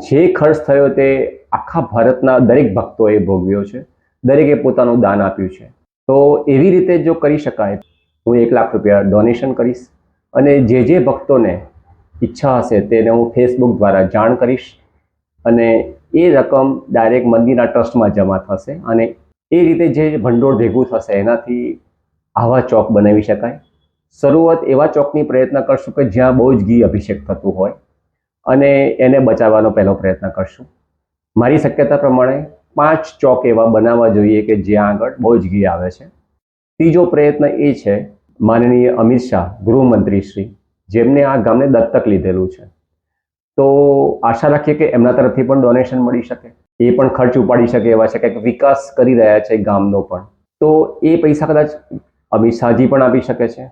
જે ખર્ચ થયો તે આખા ભારતના દરેક ભક્તોએ ભોગવ્યો છે, દરેકે પોતાનું દાન આપ્યું છે. તો એવી રીતે જો કરી શકાય, હું 1 લાખ રૂપિયા ડોનેશન કરીશ અને જે ભક્તોને ઈચ્છા હશે તેને હું ફેસબુક દ્વારા જાણ કરીશ અને એ રકમ ડાયરેક્ટ મંદિરના ટ્રસ્ટમાં જમા થશે અને એ રીતે જે ભંડોળ ભેગું થશે એનાથી આવા ચોક બનાવી શકાય. શરૂઆત એવા ચોકની પ્રયત્ન કરશું કે જ્યાં બહુ જ ઘી અભિષેક થતું હોય અને એને બચાવવાનો પહેલો પ્રયત્ન કરશું. મારી શક્યતા પ્રમાણે 5 ચોક એવા બનાવવા જોઈએ કે જ્યાં આગળ બહુ જ ઘી આવે છે. ત્રીજો પ્રયત્ન એ છે, માનનીય અમિત શાહ ગૃહમંત્રી શ્રી, જેમને આ ગામને દત્તક લીધેલું છે, તો આશા રાખીએ કે એમના તરફથી પણ ડોનેશન મળી શકે, એ પણ ખર્ચ ઉપાડી શકે એવા છે, કંઈક વિકાસ કરી રહ્યા છે ગામનો પણ. તો એ પૈસા કદાચ અમિત શાહજી પણ આપી શકે છે,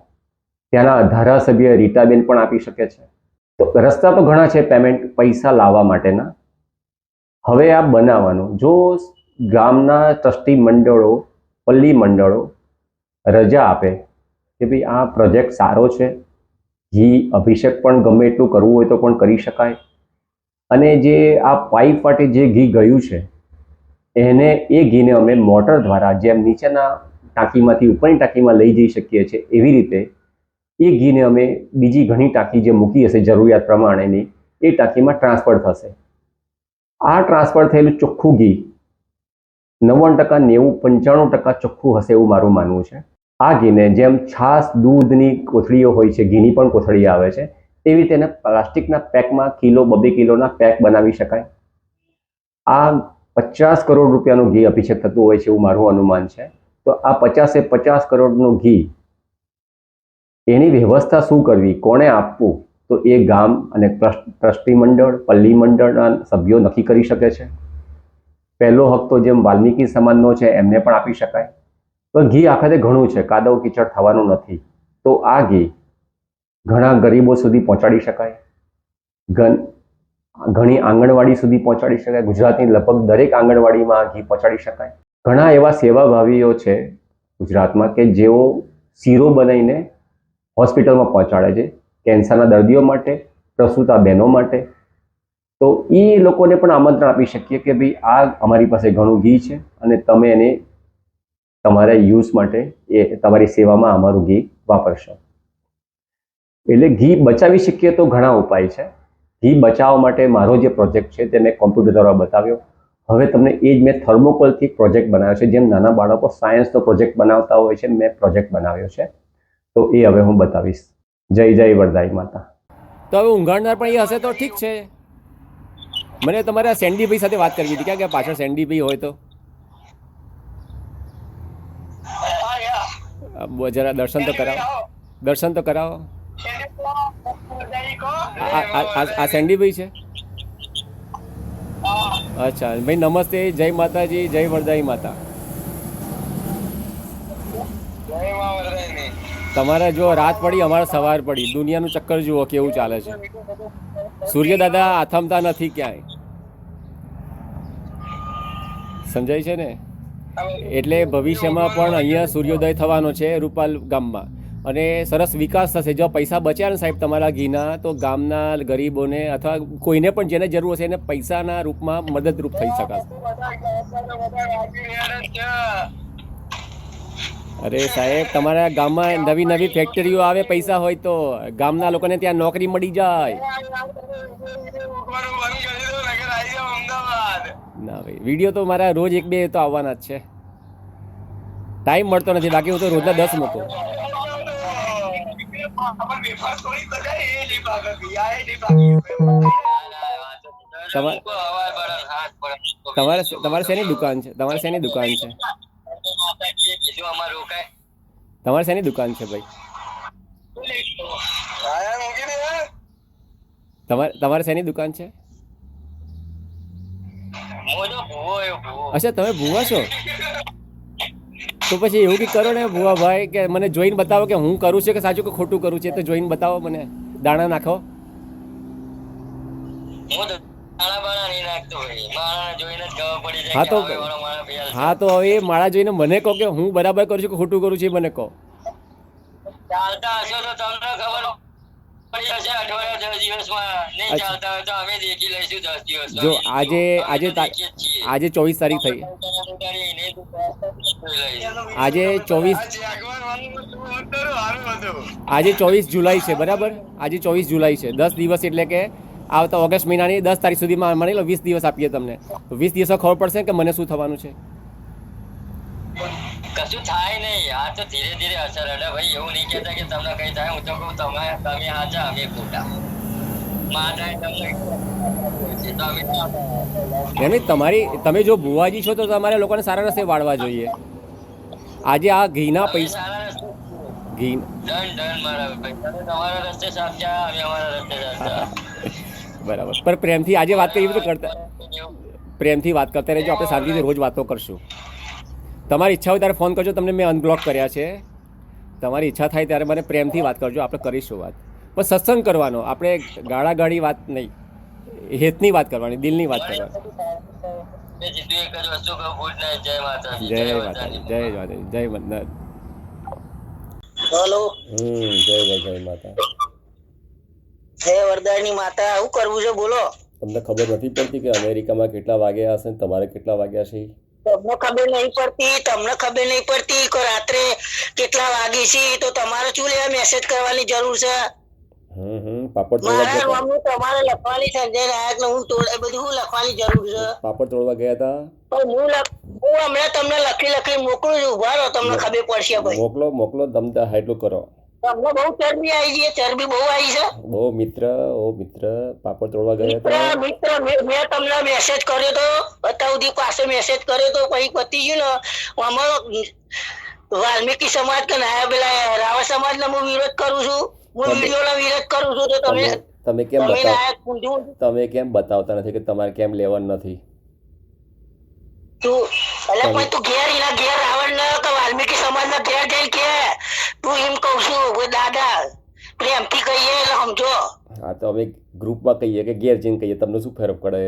ત્યાંના ધારાસભ્ય રીટાબેન પણ આપી શકે છે. તો રસ્તા તો ઘણા છે પેમેન્ટ પૈસા લાવવા માટેના. હવે આ બનાવવાનું, જો ગામના ટ્રસ્ટી મંડળો, પલ્લી મંડળો રજા આપે કે ભાઈ આ પ્રોજેક્ટ સારો છે, ઘી અભિષેક પણ ગમે એટલું કરવું હોય તો પણ કરી શકાય, અને જે આ પાઇપ વાટે જે ઘી ગયું છે એને એ ઘીને અમે મોટર દ્વારા જેમ નીચેના ટાંકીમાંથી ઉપરની ટાંકીમાં લઈ જઈ શકીએ છીએ, એવી રીતે એ ઘીને અમે બીજી ઘણી ટાંકી જે મૂકી હશે જરૂરિયાત પ્રમાણેની એ ટાંકીમાં ટ્રાન્સફર થશે. આ ટ્રાન્સફર થયેલું ચોખ્ખું ઘી 90%, 90, 95% ચોખ્ખું હશે એવું મારું માનવું છે. આ ઘીને જેમ છાશ દૂધની કોથળીઓ હોય છે, ઘીની પણ કોથળી આવે છે, તેવી તેને પ્લાસ્ટિકના પેકમાં કિલો 2 કિલોના પેક બનાવી શકાય. આ 50 કરોડ રૂપિયાનું ઘી અભિષેક થતું હોય છે એવું મારું અનુમાન છે. તો આ 50 કરોડનું ઘી એની વ્યવસ્થા શું કરવી, કોને આપવું, તો એ ગામ અને ટ્રસ્ટી મંડળ, પલ્લી મંડળના સભ્યો નક્કી કરી શકે છે. પહેલો હક તો જેમ વાલ્મીકી સમાજનો છે એમને પણ આપી શકાય. તો ઘી આખરે ઘણું છે, કાદવ કીચડ થવાનું નથી. તો આ ઘી ઘણા ગરીબો સુધી પહોંચાડી શકાય, ઘણી આંગણવાડી સુધી પહોંચાડી શકાય. ગુજરાતની લગભગ દરેક આંગણવાડીમાં આ ઘી પહોંચાડી શકાય. ઘણા એવા સેવાભાવીઓ છે ગુજરાતમાં કે જેઓ શીરો બનાવીને હોસ્પિટલમાં પહોંચાડે છે, કેન્સરના દર્દીઓ માટે, પ્રસૂતા બહેનો માટે. તો એ લોકોને પણ આમંત્રણ આપી શકીએ કે ભાઈ આ અમારી પાસે ઘણું ઘી છે અને તમે એને તમારા યુઝ માટે એ તમારી સેવામાં અમારું ઘી વાપરશો. એટલે ઘી બચાવી શકીએ તો ઘણા ઉપાય છે. ઘી બચાવવા માટે મારો જે પ્રોજેક્ટ છે તે મેં કોમ્પ્યુટર દ્વારા બતાવ્યો. હવે તમને એ જ મેં થર્મોકોલથી પ્રોજેક્ટ બનાવ્યો છે. જેમ નાના બાળકો સાયન્સનો પ્રોજેક્ટ બનાવતા હોય છે, મેં પ્રોજેક્ટ બનાવ્યો છે. તો એ હવે હું બતાવીશ. જય જય વરદાઈ માતા. તો હવે ઊંઘાડનાર પણ એ હશે તો ઠીક છે. મને તમારા સેન્ડીભાઈ સાથે વાત કરવી હતી. ક્યાં કે પાછળ સેન્ડીભાઈ હોય તો જરા દર્શન તો કરાવો, દર્શન તો કરાવો. આ સેન્ડીભાઈ છે? અચ્છા ભાઈ, નમસ્તે, જય માતાજી, જય વરદાઈ માતા. તમારા જો રાત પડી, અમારે સવાર પડી. દુનિયાનું ચક્કર જુઓ કેવું ચાલે છે. સૂર્ય દાદા આથમતા નથી ક્યાંય, સમજાય છે ને? એટલે ભવિષ્યમાં પણ અહીંયા સૂર્યોદય થવાનો છે રૂપાલ ગામમાં, અને સરસ વિકાસ થશે. જો પૈસા બચ્યા ને સાહેબ તમારા ઘીના, તો ગામના ગરીબોને અથવા કોઈને પણ જેને જરૂર હશે એને પૈસાના રૂપમાં મદદરૂપ થઈ શકાશે. અરે સાહેબ, તમારા ગામમાં નવી નવી ફેક્ટરીઓ આવે, પૈસા હોય તો ગામના લોકોને ત્યાં નોકરી મળી જાય. ના ભાઈ, વિડીયો તો મારા રોજ 1-2 તો આવવાના જ છે. ટાઈમ મળતો નથી, બાકી હું તો રોજના 10 મૂકું. તમારે શેની દુકાન છે? તમારે શેની દુકાન છે? તમારે શેની દુકાન છે ભાઈ? તમારે શેની દુકાન છે? અચ્છા, તમે ભૂવા છો? તો પછી એવું કંઈક કરો ને ભૂવા ભાઈ, કે મને જોઈને બતાવો કે હું કરું છું કે સાચું કે ખોટું કરું છું. તો જોઈને બતાવો મને, દાણા નાખો. હા તો હવે માળા જોઈને મને કહો કે હું બરાબર કરું છું કે ખોટું કરું છું, એ મને કહો. ચાલતા હશો તો તમને ખબર પડી હશે. અઠવાડિયા 10 દિવસમાં નહીં ચાલતા હોય તો અમે દેખી લઈશું 10 દિવસમાં. જો આજે 24 તારીખ થઈ, આજે 24 જુલાઈ છે, બરાબર? આજે 24 જુલાઈ છે. 10 દિવસ એટલે કે આવતા ઓગસ્ટ મહિનાની 10 તારીખ સુધીમાં માની લો 20 દિવસ આપીએ તમને. 20 દિવસમાં ખબર પડશે કે મને શું થવાનું છે. કશું થાય નહીં. આ તો ધીરે ધીરે અસર અડે ભાઈ. એવું નહીં કહેતા કે તમને કઈ થાય. હું તો કહું તમે હાચા, અમે ખોટા. તમે જો ભુવાજી છો તો તમારે લોકોને સારા રસ્તે વાળવા જોઈએ. આજે આ ઘીના પૈસા ઘી બરાબર, પણ પ્રેમથી આજે વાત કરીએ તો કરતા, પ્રેમથી વાત કરતા રહેજો. આપણે શાંતિથી રોજ વાતો કરશું. તમારી ઈચ્છા હોય ત્યારે ફોન કરજો. તમને મેં અનબ્લોક કર્યા છે. તમારી ઈચ્છા થાય ત્યારે મને પ્રેમથી વાત કરજો. આપણે કરીશું વાત. પણ સત્સંગ કરવાનો, આપણે ગાળાગાળી વાત નહીં, હેતની વાત કરવાની, દિલની વાત કરવાની. જય માતાજી, જય માતાજી, જય વંદન. હેલો, જય વરદાઈ માતા. જય વરદાયની માતા. શું કરવું છે બોલો? તમને ખબર નથી પડતી કે અમેરિકામાં કેટલા વાગ્યા હશે, તમારે કેટલા વાગ્યા છે? તમને ખબર નહીં પડતી કે રાત્રે કેટલા વાગી છે? તો તમારે શું લેવા મેસેજ કરવાની જરૂર છે? પાપડ તમારે લખવાની સંજય નાયક ને હું બધું લખવાની જરૂર છે? પાપડ તોડવા ગયા હતા. પણ હું હું હમણાં તમને લખી મોકલું છું, ઉભા રહો, તમને ખબર પડશે ભાઈ. મોકલો દમદા એટલું કરો. તમને બહુ ચરબી આવી છે, ચરબી બહુ આવી છે. ઓ મિત્ર પાપડ તોડવા ગયા હતા. મિત્ર મેં તમને મેસેજ કર્યો તો, અત્યાર સુધી પાસે મેસેજ કર્યો તો, પછી પતી ગયું ને. આમાં વાલ્મીકી સમાજ કે ના પેલા રાવણ સમાજ નો હું વિરોધ કરું છું, હું વિડીયો નો વિરોધ કરું છું. તો તમે કેમ બતાવતા નથી કે તમારે કેમ લેવાનું નથી? તું ઘેર એના ઘેર રાવણ ને કે વાલ્મીકી સમાજ ના ઘેર જઈ કે તું એમ કઉ છું દાદા પ્રેમથી કહીએ એટલે સમજો. હા તો અમે ગ્રુપમાં કહીએ કે ઘેર જઈને કહીએ, તમને શું ફરક પડે?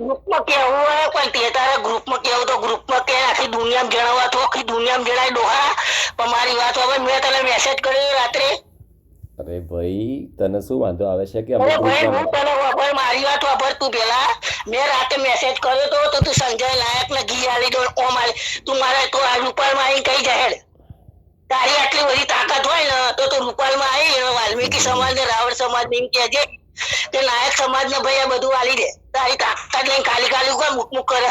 ગ્રુપમાં કેવું હોય, પણ તે તારે ગ્રુપમાં કેવું તો ગ્રુપમાં કે આખી દુનિયામાં જણાવવા તો આખી દુનિયામાં જણાય ડોહા. પણ મારી વાત હવે મેં તને મેસેજ કર્યો રાત્રે. અરે ભાઈ તને શું વાંધો આવે છે કે મારી વાત વાપર તું. પેલા મેં રાતે મેસેજ કર્યો તો તું સંજય નાયક ને ઘી આલી દો ઓમ આલી. તું મારે તો આ રૂપાલમાં આવીને કઈ જાહેર તારી આટલી બધી તાકાત હોય ને તો તું રૂપાલમાં આવી વાલ્મીકી સમાજ ને રાવણ સમાજ ને એમ કહેજે કે નાયક સમાજ ને ભાઈ આ બધું આલી દે. તારી તાકાત લઈને ખાલી ખાલી ઉપર મુક કરે.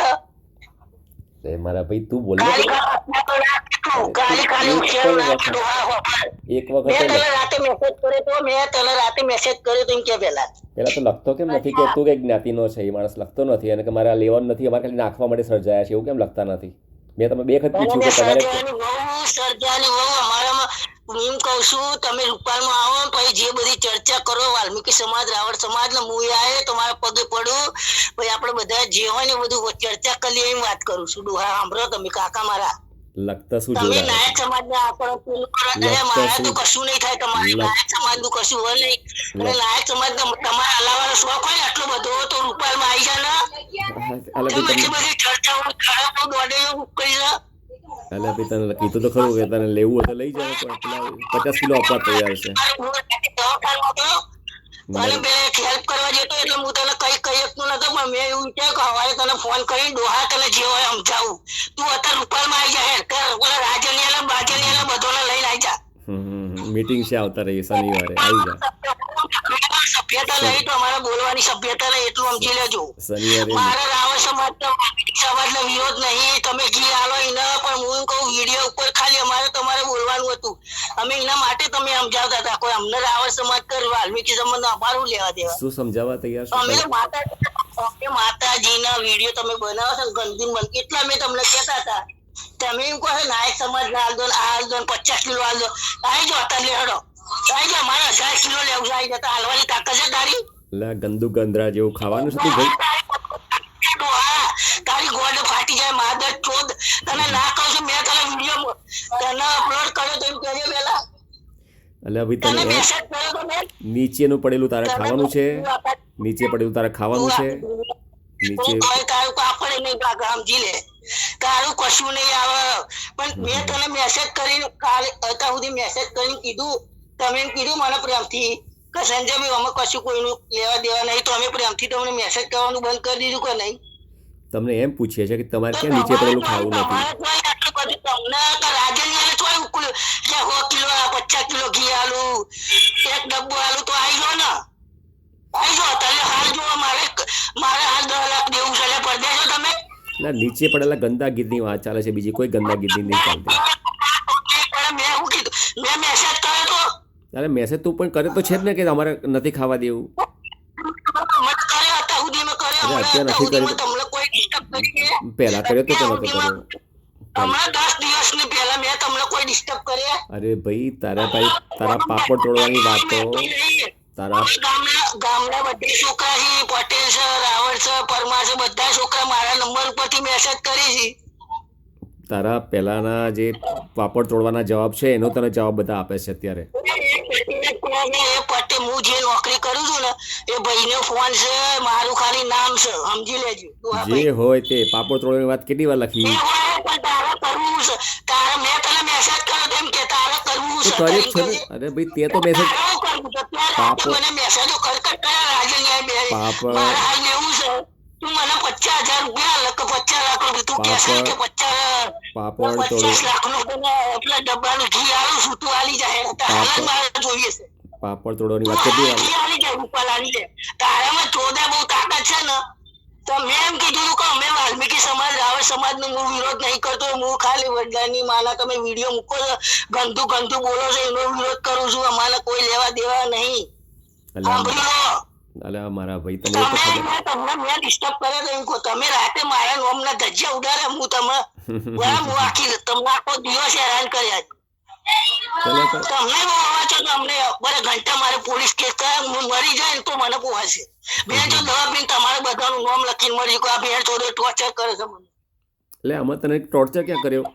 મારા ભાઈ તું બોલ. ખાલી ખાલી એક વખત તને રાતે મેસેજ કર્યો તો એમ કે પેલા તો લખતો કેમ નથી કે તું કઈ જ્ઞાતિનો છે? એ માણસ લખતો નથી અને કે મારે આ લેવાનું નથી, અમારે ખાલી નાખવા માટે સર્જાયા છે, એવું કેમ લખતા નથી? મેં તમે બે વખત પૂછ્યું કે તમારે સર્જાની વહુ અમારામાં. હું કઉ છું તમે રૂપાલમાં આવો પછી જે બધી ચર્ચા કરો વાલ્મીકી સમાજ રાવણ સમાજ ને હું આવે તમારા પગે પડું પછી આપડે બધા જે હોય ને બધું ચર્ચા કરીએ એમ વાત કરું છું. ડોહા સાંભળો તમે કાકા મારા. લખતા શું તમે નાયક સમાજ ને મારા તો કશું નહીં થાય, તમારી નાયક સમાજ નું કશું હોય નહીં. અને નાયક સમાજ તમારા હલાવાનો શોખ હોય આટલો બધો તો રૂપાલમાં આવી જાય ને બધી ચર્ચાઓ ખરાબ દોડે કરી છે. અલ્યા ભાઈ તને કીધું તો ખરું કે તને લેવું હોય તો લઈ જાવ, પણ પેલા 50 કિલો આપવા તૈયાર છે. અને બે હેલ્પ કરવા જતો એટલે હું તને કઈ કહી શકતો નતો, પણ મેં એવું કે હવારે તને ફોન કરી ડોહા તને જે હોય સમજાવું. તું અત્યારે રૂપાલમાં આવી જા, રાજનિયાલા બાજનિયાલા બધોને લઈને આવી જા. મીટિંગ છે આવતા રહી શનિવારે, આવી જા. સભ્યતા નહીં તો અમારે બોલવાની સભ્યતા નહીં એટલું સમજી લેજો. શનિવારે મારા રાવણ સમાજ નો વિરોધ નહીં, તમે ઘી આલો એના, પણ હું કહું વિડીયો ઉપર ખાલી અમારે તમારે બોલવાનું હતું. અમે એના માટે તમે સમજાવતા હતા, કોઈ અમને રાવણ સમાજ કર વાલ્મીકી સમાજ અમારું લેવા દેવા. શું સમજાવવા તૈયાર છો? અમે માતાજીના વિડીયો તમે બનાવો છો ગંદી મન એટલા મેં તમને કહેતા હતા. તમે એમ કહો નાયક સમાજ ના હાલ દો, આ હાલ દો, 50 કિલો હાલ દો. આવી જાઓ અત્યારે લેડો, આવી જાઓ. મારે 1000 કિલો લેવું છે, આવી જતા હાલવાની તાકાત છે તારી? ગંદુ ગંદરા જેવું ખાવાનું છે ભાઈ. તારી ગોડ ફાટી જાય માદર ચોદ. તને ના કહું છું મેં તને વિડીયો તને અપલોડ કર્યો તો એમ કહેજે પેલા. અલ્યા ભાઈ તને મેસેજ કર્યો તો મેં નીચેનું પડેલું તારે ખાવાનું છે, નીચે પડેલું તારે ખાવાનું છે. નીચે તારું કાપડ નહીં સમજી લે, તારું કશું નહીં આવે. પણ મેં તને મેસેજ કરીને કાલે અત્યાર સુધી મેસેજ કરીને કીધું, તમે એમ કીધું મને પ્રેમથી કે સંજયભાઈ અમે કશું કોઈનું લેવા દેવા નહીં, તો અમે પ્રેમથી તમને મેસેજ કરવાનું બંધ કરી દીધું કે નહીં? તમને એમ પૂછીએ છે કે તમારે કેમ નીચે પડેલું ખાવું નથી? કિલો 50 કિલો ઘી આલું, એક ડબ્બો આલું તો આવી જાઓ ને, આવી જાઓ. તારે હાલ જો મારે હાલ 10 લાખ દેવું છે, પડદેશો તમે. ના નીચે પડેલા ગંદા ગીતની વાત ચાલે છે, બીજી કોઈ ગંદા ગીતની નહીં ચાલતી. મેં શું કીધું? મેં મેસેજ કર્યો તો. અરે મેસેજ તું પણ કરે તો છે જ ને કે અમારે નથી ખાવા દેવું. પહેલા કર્યો તો નતો કર્યો. હમણાં 10 દિવસની પહેલા મેં તમને કોઈ ડિસ્ટર્બ કર્યા? અરે ભાઈ તારા પાપડ તોડવાની વાતો તારા ગામના બધા છોકરા છે, પટેલ છે, રાવળ છે, પરમાર છે, બધા છોકરા મારા નંબર ઉપરથી મેસેજ કરી છે. તારા પહેલાના જે પાપડ તોડવાના જવાબ છે એનો તને જવાબ બધા આપે છે અત્યારે. પટેલ હું જે નોકરી કરું છું ને એ ભાઈનો ફોન છે, મારું ખાલી નામ છે, સમજી લેજો. જે હોય તે પાપડ તોડવાની વાત કેટલી વાર લખી? તારે કરવું છે, તારે મેં તને મેસેજ કર્યો તેમ કે તારે કરવું છે. કરે જ છે ને. અરે ભાઈ તે તો મેસેજ મને મેસેજો કરકટ કર્યા રાજન્યાય બે મારે હાલ લેવું છે. તું મને 50,000 રૂપિયા કે 50 લાખ રૂપિયા તું કહેશે કે 50 લાખ નું એટલા ડબ્બાનું ઘી આલું છું, તું આલી જાય. હાલ જ મારે જોઈએ છે. પાપડ તોડવાની વાત કેટલી વાર આલી જાય, રૂપાલ આલી જાય. તારામાં ચોદા બહુ તાકાત છે ને તમે એમ કીધું હતું કે અમે વાલ્મીકી સમાજ રાવળ સમાજનો હું વિરોધ નહીં કરતો, હું ખાલી વડલાની માના તમે વિડીયો મૂકો છો, ગંદુ ગંદુ બોલો છો એનો વિરોધ કરું છું. અમારે કોઈ લેવા દેવા નહીં. સાંભળી લો. અલ્યા મારા ભાઈ તને એ તો ખબર તમને મેં ડિસ્ટર્બ કરે તો એમ કહો, તમે રાતે મારા નોમના ધજ્જા ઉડાડે, હું તમે બરાબર હું આખી તમને આખો દિવસ હેરાન કર્યા. ચલો તો તમને બહુ અવાજ છે તો અમને બરે ઘંટા મારે પોલીસ કેસ કરે, હું મરી જાય ને તો મને પોહાશે. બેન જો દવા પીને તમારે બધાનું નામ લખીને મરી ગયું, આ બેન ચોદે ટોર્ચર કરે છે મને. એટલે આમાં તને ટોર્ચર ક્યાં કર્યો?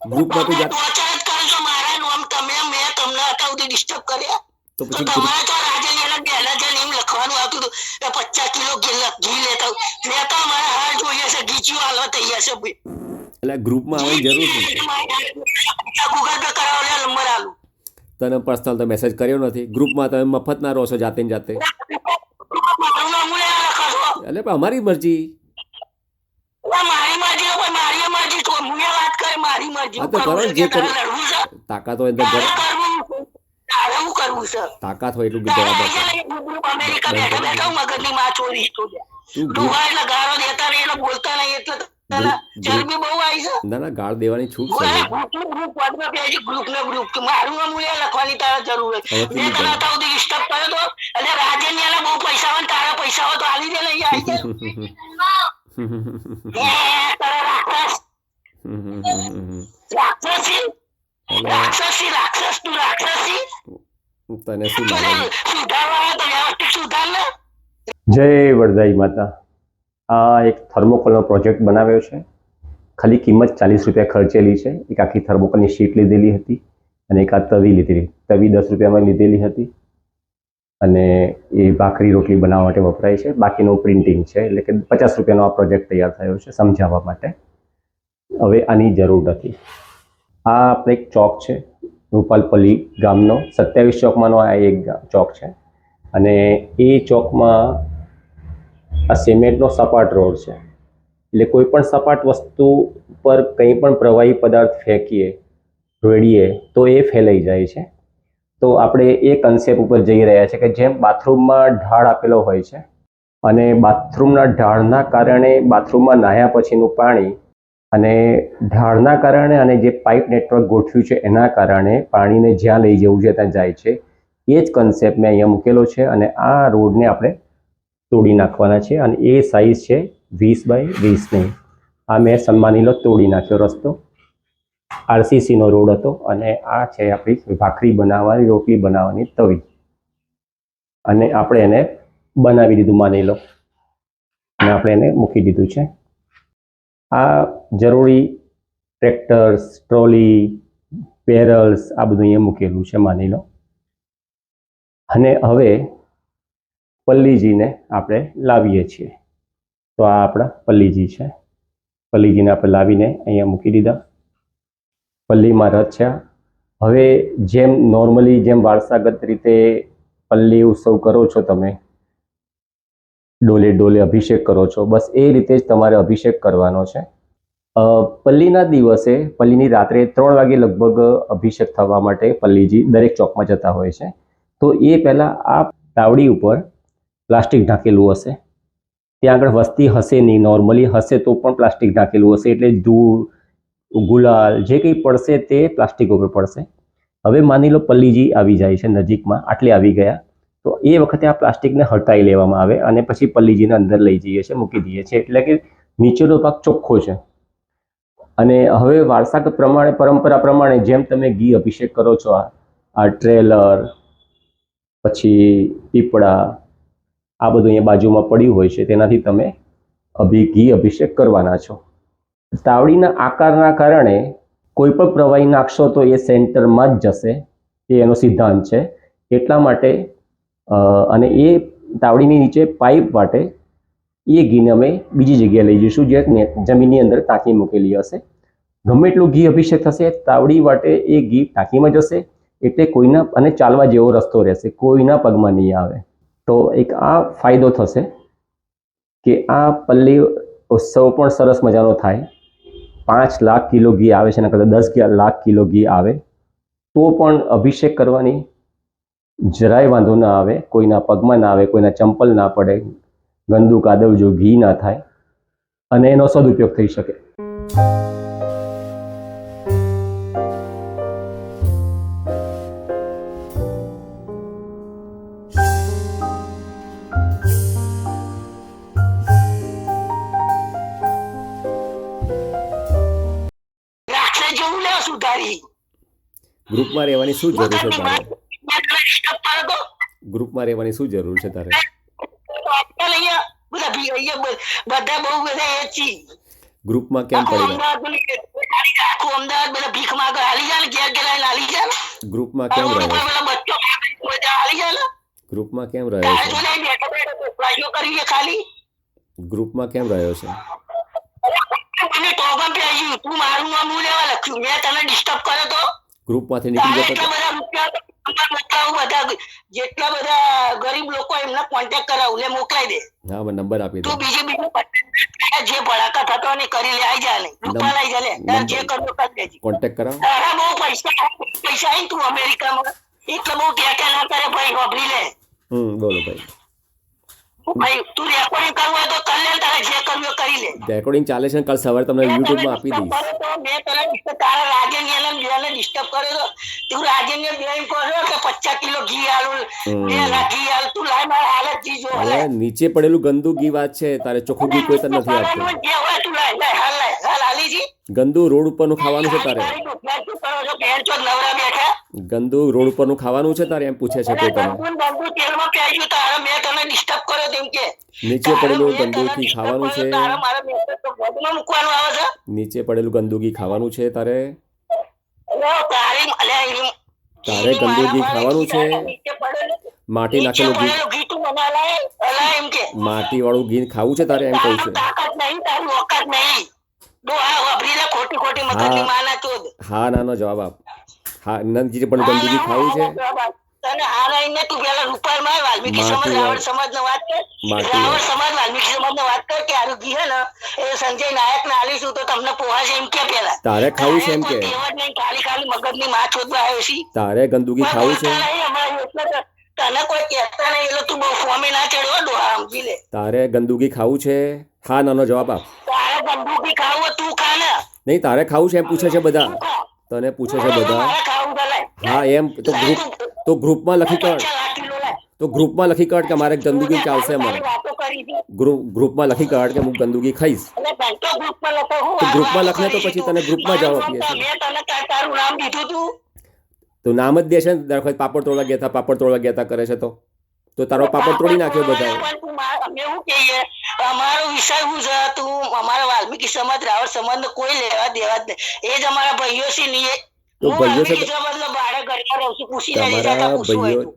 ગ્રુપમાં તું જાત ટોર્ચર જ કરો છો મારા નામ. તમે મેં તમને અત્યાર સુધી ડિસ્ટર્બ કર્યા? તો તો પછી તમારે તો રાજેન્દ્રના બેલા છે એમ લખવાનું આવતું હતું કે 50 કિલો ઘી લેતા લેતા મારે હાર જોઈએ છે, ઘીચું હાલવા તૈયાર છે ભાઈ. એટલે ગ્રુપમાં આવવાની જરૂર છે. ગૂગલ પે કરાવો નંબર આલું. તને પર્સનલ તો મેસેજ કર્યો નથી. ગ્રુપમાં તમે મફત ના રહો છો જાતે ને જાતે. મારું નામ હું લેવા લખો છો? એટલે પણ અમારી મરજી. મારી મરજી હોય, મારી મરજી તો હું વાત કરે મારી મરજી. હા તો કરો ને જે કરવું. લડવું છે તાકાત હોય તો કરો. તારે હું કરવું છે? તાકાત હોય એટલું જવાબ આપો. અમેરિકા બેઠા બેઠા મગજની માં ચોરી તું ગ્રુપ ડુબા એટલે ગાળો દેતા નહીં એટલે બોલતા નહીં એટલે ચરબી બહુ આવી છે. ના ના ગાળ દેવાની છૂટ છે. ગ્રુપ ને ગ્રુપ મારું નામ લખવાની તારે જરૂર છે. હવે મેં તને અત્યાર સુધી ડિસ્ટર્બ કર્યો તો એટલે રાજેન્દ્ર બહુ પૈસા હોય ને તારા પૈસા હોય તો આલી દે લઈ આવી રાક્ષસી રાક્ષસ તું રાક્ષસી તને શું તો લાગે? સુધારવા તો વ્યવસ્થિત સુધાર ને. જય વરદાઈ માતા. આ એક થર્મોકોલનો પ્રોજેક્ટ બનાવ્યો છે. ખાલી કિંમત 40 રૂપિયા ખર્ચેલી છે. એક આખી થર્મોકોલની શીટ લીધેલી હતી અને એક આ તવી લીધેલી. તવી 10 રૂપિયામાં લીધેલી હતી અને એ ભાખરી રોટલી બનાવવા માટે વપરાય છે. બાકીનું પ્રિન્ટિંગ છે, એટલે કે 50 રૂપિયાનો આ પ્રોજેક્ટ તૈયાર થયો છે સમજાવવા માટે. હવે આની જરૂર નથી. આ આપણે એક ચોક છે રૂપાલપલ્લી ગામનો, 27 ચોકમાંનો આ એક ચોક છે અને એ ચોકમાં આ સિમેન્ટનો સપાટ રોડ છે. એટલે કોઈ પણ સપાટ વસ્તુ પર કંઈ પણ પ્રવાહી પદાર્થ ફેંકીએ, રેડીએ તો એ ફેલાઈ જાય છે. તો આપણે એ કન્સેપ્ટ ઉપર જઈ રહ્યા છે કે જેમ બાથરૂમમાં ઢાળ આપેલો હોય છે અને બાથરૂમના ઢાળના કારણે બાથરૂમમાં નાહ્યા પછીનું પાણી અને ઢાળના કારણે અને જે પાઇપ નેટવર્ક ગોઠવ્યું છે એના કારણે પાણીને જ્યાં લઈ જવું છે ત્યાં જાય છે. એ જ કન્સેપ્ટ મેં અહીંયા મૂકેલો છે અને આ રોડને આપણે તોડી નાખવાના છે અને એ સાઇઝ છે 20 બાય 20ની. આ મેં માની લો તોડી નાખ્યો રસ્તો. આરસીસીનો રોડ હતો અને આ છે આપણી ભાખરી બનાવવાની રોટલી બનાવવાની તવી અને આપણે એને બનાવી દીધું માની લો અને આપણે એને મૂકી દીધું છે. આ જરૂરી ટ્રેક્ટર્સ, ટ્રોલી, બેરલ્સ આ બધું અહીંયા મૂકેલું છે માની લો. અને હવે પલ્લીજીને આપણે લાવીએ છીએ. તો આ આપણા પલ્લીજી છે. પલ્લીજીને આપણે લાવીને અહીંયા મૂકી દીધા. પલ્લીમાં રથ છે. હવે જેમ નોર્મલી જેમ વારસાગત રીતે પલ્લી ઉત્સવ કરો છો તમે, ડોલે ડોલે અભિષેક કરો છો, બસ એ રીતે જ તમારે અભિષેક કરવાનો છે. પલ્લીના દિવસે પલ્લીની રાત્રે 3 વાગે લગભગ અભિષેક થવા માટે પલ્લીજી દરેક ચોકમાં જતા હોય છે. તો એ પહેલાં આ તાવડી ઉપર પ્લાસ્ટિક ઢાંકેલું હશે. ત્યાં આગળ વસ્તી હશે નહીં, નોર્મલી હશે તો પણ પ્લાસ્ટિક ઢાંકેલું હશે, એટલે ધૂળ, ગુલાલ જે કંઈ પડશે તે પ્લાસ્ટિક ઉપર પડશે. હવે માની લો પલ્લીજી આવી જાય છે નજીકમાં, આટલે આવી ગયા, તો એ વખતે આ પ્લાસ્ટિકને હટાવી લેવામાં આવે અને પછી પલ્લીજીને અંદર લઈ જઈએ છીએ, મૂકી દઈએ છીએ. એટલે કે નીચેનો ભાગ ચોખ્ખો છે. અને હવે વારસાગત પ્રમાણે, પરંપરા પ્રમાણે જેમ તમે ઘી અભિષેક કરો છો, આ ટ્રેલર પછી પીપળા આ બધું અહીંયા બાજુમાં પડ્યું હોય છે, તેનાથી તમે ઘી અભિષેક કરવાના છો. તાવડીના આકારના કારણે કોઈ પણ પ્રવાહી નાખશો તો એ સેન્ટરમાં જ જશે, એ એનો સિદ્ધાંત છે. એટલા માટે અને એ તાવડીની નીચે પાઇપ માટે એ ઘીને અમે બીજી જગ્યાએ લઈ જઈશું, જે જમીનની અંદર ટાંકી મૂકેલી હશે. ગમે એટલું ઘી અભિષેક થશે, તાવડી માટે એ ઘી ટાંકીમાં જશે, એટલે કોઈના અને ચાલવા જેવો રસ્તો રહેશે, કોઈના પગમાં નહીં આવે. તો એક આ ફાયદો થશે કે આ પલ્લી ઉત્સવ પણ સરસ મજાનો થાય. 5 લાખ કિલો ઘી આવે છે, એના કરતાં 10 લાખ કિલો ઘી આવે તો પણ અભિષેક કરવાની જરાય વાંધો ના આવે, કોઈના પગમાં ના આવે, કોઈના ચંપલ ના પડે, ગંદુ કાદવ જો ઘી ના થાય. અને એનો સદુપયોગ થઈ શકે. રાક્ષસ જેવું લે સુધારી ગ્રુપમાં રહેવાની શું જરૂર છે તારે? ડિસ્ટર્બ કરે તો ગ્રુપમાં રહેવાની શું જરૂર છે તારે? બધા બહુ બધા એ છી ગ્રુપમાં કેમ પડી ગયા? આખું અમદાવાદ બધા ભીખ માંગે હાલી જાય ને ઘેર ઘેર આવીને હાલી જાય ને ગ્રુપમાં કેમ રોડ રહ્યો? ઉપર પેલા બચ્ચો બધા હાલી જાય ને ગ્રુપમાં કેમ રહ્યો તારે છે? જો નહીં બેઠો બેઠો ફ્લાઈઓ કરી છે ખાલી ગ્રુપમાં કેમ રહ્યો છે? મને ટોગમ પહેર્યું તું મારું નામ હું લેવા લખ્યું મેં તને ડિસ્ટર્બ કર્યો તો ગ્રુપમાંથી નીકળી તારે જતો એટલા બધા રૂપિયા બધા જેટલા બધા ગરીબ લોકો એમના કોન્ટેક્ટ કરાવું લે મોકલાઈ દે હા મને નંબર આપી દો. તું બીજું જે ભડાકા થતો ને કરી લે આઈ જા ને રૂપિયા લઈ જા લે તારે જે કરવું કરી દેજે કોન્ટેક્ટ કરાવો. તારા બહુ પૈસા આઈ તું અમેરિકામાં એટલે બહુ ટેકા ના કરે ભાઈ વાપરી લે બોલો ભાઈ. ભાઈ તું રેકોર્ડિંગ કરવું હોય તો કર લે તારે જે કરવું હોય કરી લે રેકોર્ડિંગ ચાલે છે ને કાલ સવારે તમને યુટ્યુબમાં આપી દઈશ. મેં તને તારા રાજેન્દ્ર ડિસ્ટર્બ કર્યો તો તું રાજેન્દ્ર બેન કહો કે 50 કિલો ઘી આલું 2 લાખ ઘી આલું તું લાય મારા હાલત જી જો અરે નીચે પડેલું ગંદુ ઘી વાત છે, તારે ચોખ્ખું ઘી કોઈ તને નથી આપતું. જે હોય તું લાય લાય હાલ આલીજી ગંદુ રોડ ઉપરનું ખાવાનું છે તારે? શું કરો છો બેન ચો નવરા બેઠા ગંદુ રોડ ઉપરનું ખાવાનું છે તારે એમ પૂછે છે કોઈ તને? ગંદુ તેલમાં પ્યાયું તારે મેં તને ડિસ્ટર્બ કર્યો તેમ કે નીચે પડેલું ગંદુ ઘી ખાવાનું છે? તારા મારા મેસેજ તો વધમાં મૂકવાનું આવે છે નીચે પડેલું ગંદુ ઘી ખાવાનું છે તારે? તારે ગંદુ ઘી ખાવાનું છે? માટી નાખેલું ઘી, ઘી તું મને હલાય એમ કે માટી વાળું ઘી ખાવું છે તારે એમ કહું છું. તાકાત નહીં તારું ઓકાત નહીં દો આ વાપરી લે ખોટી ખોટી મગજની માના ચોદ હા નાનો જવાબ આપ. હા નીચે પણ ગંદુ ઘી ખાવું છે? તને આ રહીને તું પેલા રૂપાલમાં વાલ્મીકી સમાજ રાવણ સમાજને વાત કર રાવણ સમાજ વાલ્મીકી સમાજને વાત કર કે આરું ઘી હે ને એ સંજય નાયક ને આલીશું તો તમને પોહાશે એમ કે પેલા તારે ખાવું છે એમ કે? ખાલી ખાલી મગજની માં છોડવા આવ્યો છે તારે ગંદુ ઘી ખાવું છે? તને કોઈ કહેતા નહીં એટલે તું બહુ ફોમે ના ચડ્યો ડોહા સમજી લે તારે ગંદુ ઘી ખાવું છે? હા નાનો જવાબ આપ. તારે ગંદુકી ખાવું હોય તું ખા ને નહીં તારે ખાવું છે એમ પૂછે છે બધા, તને પૂછે છે બધા. મારે ખાવું તો લાય. હા એમ તો ગ્રુપમાં લખી કાઢ. તો ગ્રુપમાં લખી કાઢ કે મારે ગંદુ ઘી ચાલશે મને. વાતો કરી છે ગ્રુપમાં લખી કાઢ કે હું ગંદુ ઘી ખાઈશ. એટલે ઘંટો ગ્રુપમાં લખો હું તો આ ગ્રુપમાં વાતો લખને તો કરી પછી તું. તને ગ્રુપમાં જવાબ મારું આપીએ છીએ. મેં તને તારું નામ દીધું તું તો નામ જ દેશે ને દર વખત પાપડ તોડવા ગયા હતા, પાપડ તોડવા ગયા હતા કરે છે તો તારો પાપડ તોડી નાખ્યો બધા. પણ તું અમે શું કહીએ અમારો વિષય શું છે તું અમારા વાલ્મીકી સમાજ રાવણ સમાજ ને કોઈ લેવા દેવા જ નહીં એ જ અમારા ભાઈઓ છે ને તો ભાઈઓ છે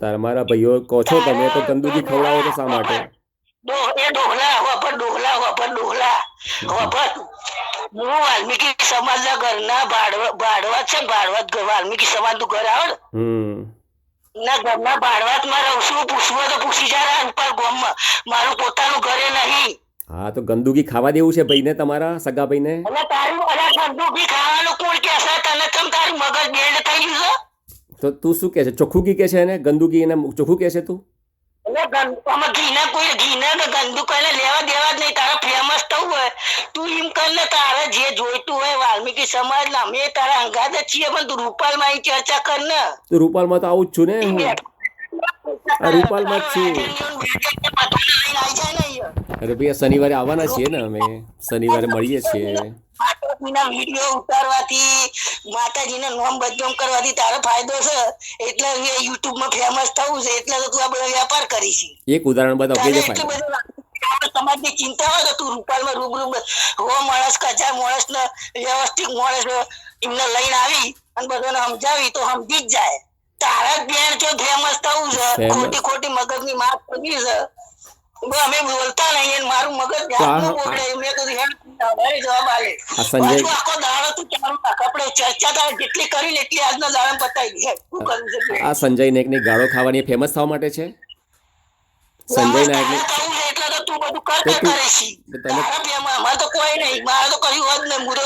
તમારા ભાઈઓ કહો છો તમે તો ગંદુ ઘી ખવડાવો તો શા માટે? હું વાલ્મીકી સમાજ ના ઘરના ભાડવત છે વાલ્મીકી સમાજ નું ઘર આવે ના ઘરના ભાડવત માં રહું છું પૂછવું તો પૂછી જાય ઉપર ગામમાં મારું પોતાનું ઘરે નહીં. હા તો ગંદુ ઘી ખાવા દેવું છે ભાઈને, તમારા સગા ભાઈને? એટલે તારું ગંદુ ઘી ખાવાનું કોણ કહેશે તને? કેમ તારું મગજ બેન્ડ થઈ ગયું છે? તો તું શું કહે છે? ચોખ્ખું ઘી કે છે એને? ગંદુ ઘી એને ચોખ્ખું કહે છે તું? એટલે ઘીના કોઈ ઘીના ગંદુ કઈને લેવા દેવા જ નહીં. તારા ફેમસ થવું હોય તું એમ કર ને તારે જે જોઈતું હોય વાલ્મીકી સમાજ ના અમે તારા અંગાત જ છીએ પણ તું રૂપાલ માં ચર્ચા કર ને. તો રૂપાલમાં તો આવું જ છું ને હું. આ રૂપાલમાં જ છું. અરે ભાઈ શનિવારે આવવાના છીએ ને અમે, શનિવારે મળીએ છીએ. માતાજીના વિડીયો ઉતારવાથી માતાજીને નામ બદનામ કરવાથી તારો ફાયદો છે એટલે યુટ્યુબ માં ફેમસ થવું છે એટલે તો તું આ બધો વેપાર કરીશ. એક ઉદાહરણ બતાવ કે ફાયદો. સમાજની ચિંતા હોય તો તું રૂપાલમાં રૂબરૂ હો માણસ કચાર માણસ ને વ્યવસ્થિત માણસ એમને લઈને આવી અને બધાને સમજાવી તો સમજી જ જાય. તારા જ બેન જો ફેમસ થવું છે ખોટી ખોટી મગજની માત કરી છે અમે બોલતા નહીં મારું મગજ મેં કીધું જવાબ આલે આખો દાડો તું ચાલુ રાખ આપણે ચર્ચા તારે જેટલી કરી ને એટલી આજના દાડો બતાવી શું કરવું છે? આ સંજય નાયકની ગાળો ખાવાની ફેમસ થવા માટે છે? સંજય નાયકની એટલે તો તું બધું કરતા કરે છે તારા પેમાં અમારે તો કોઈ નહીં મારે તો કશું હોત નહીં હું તો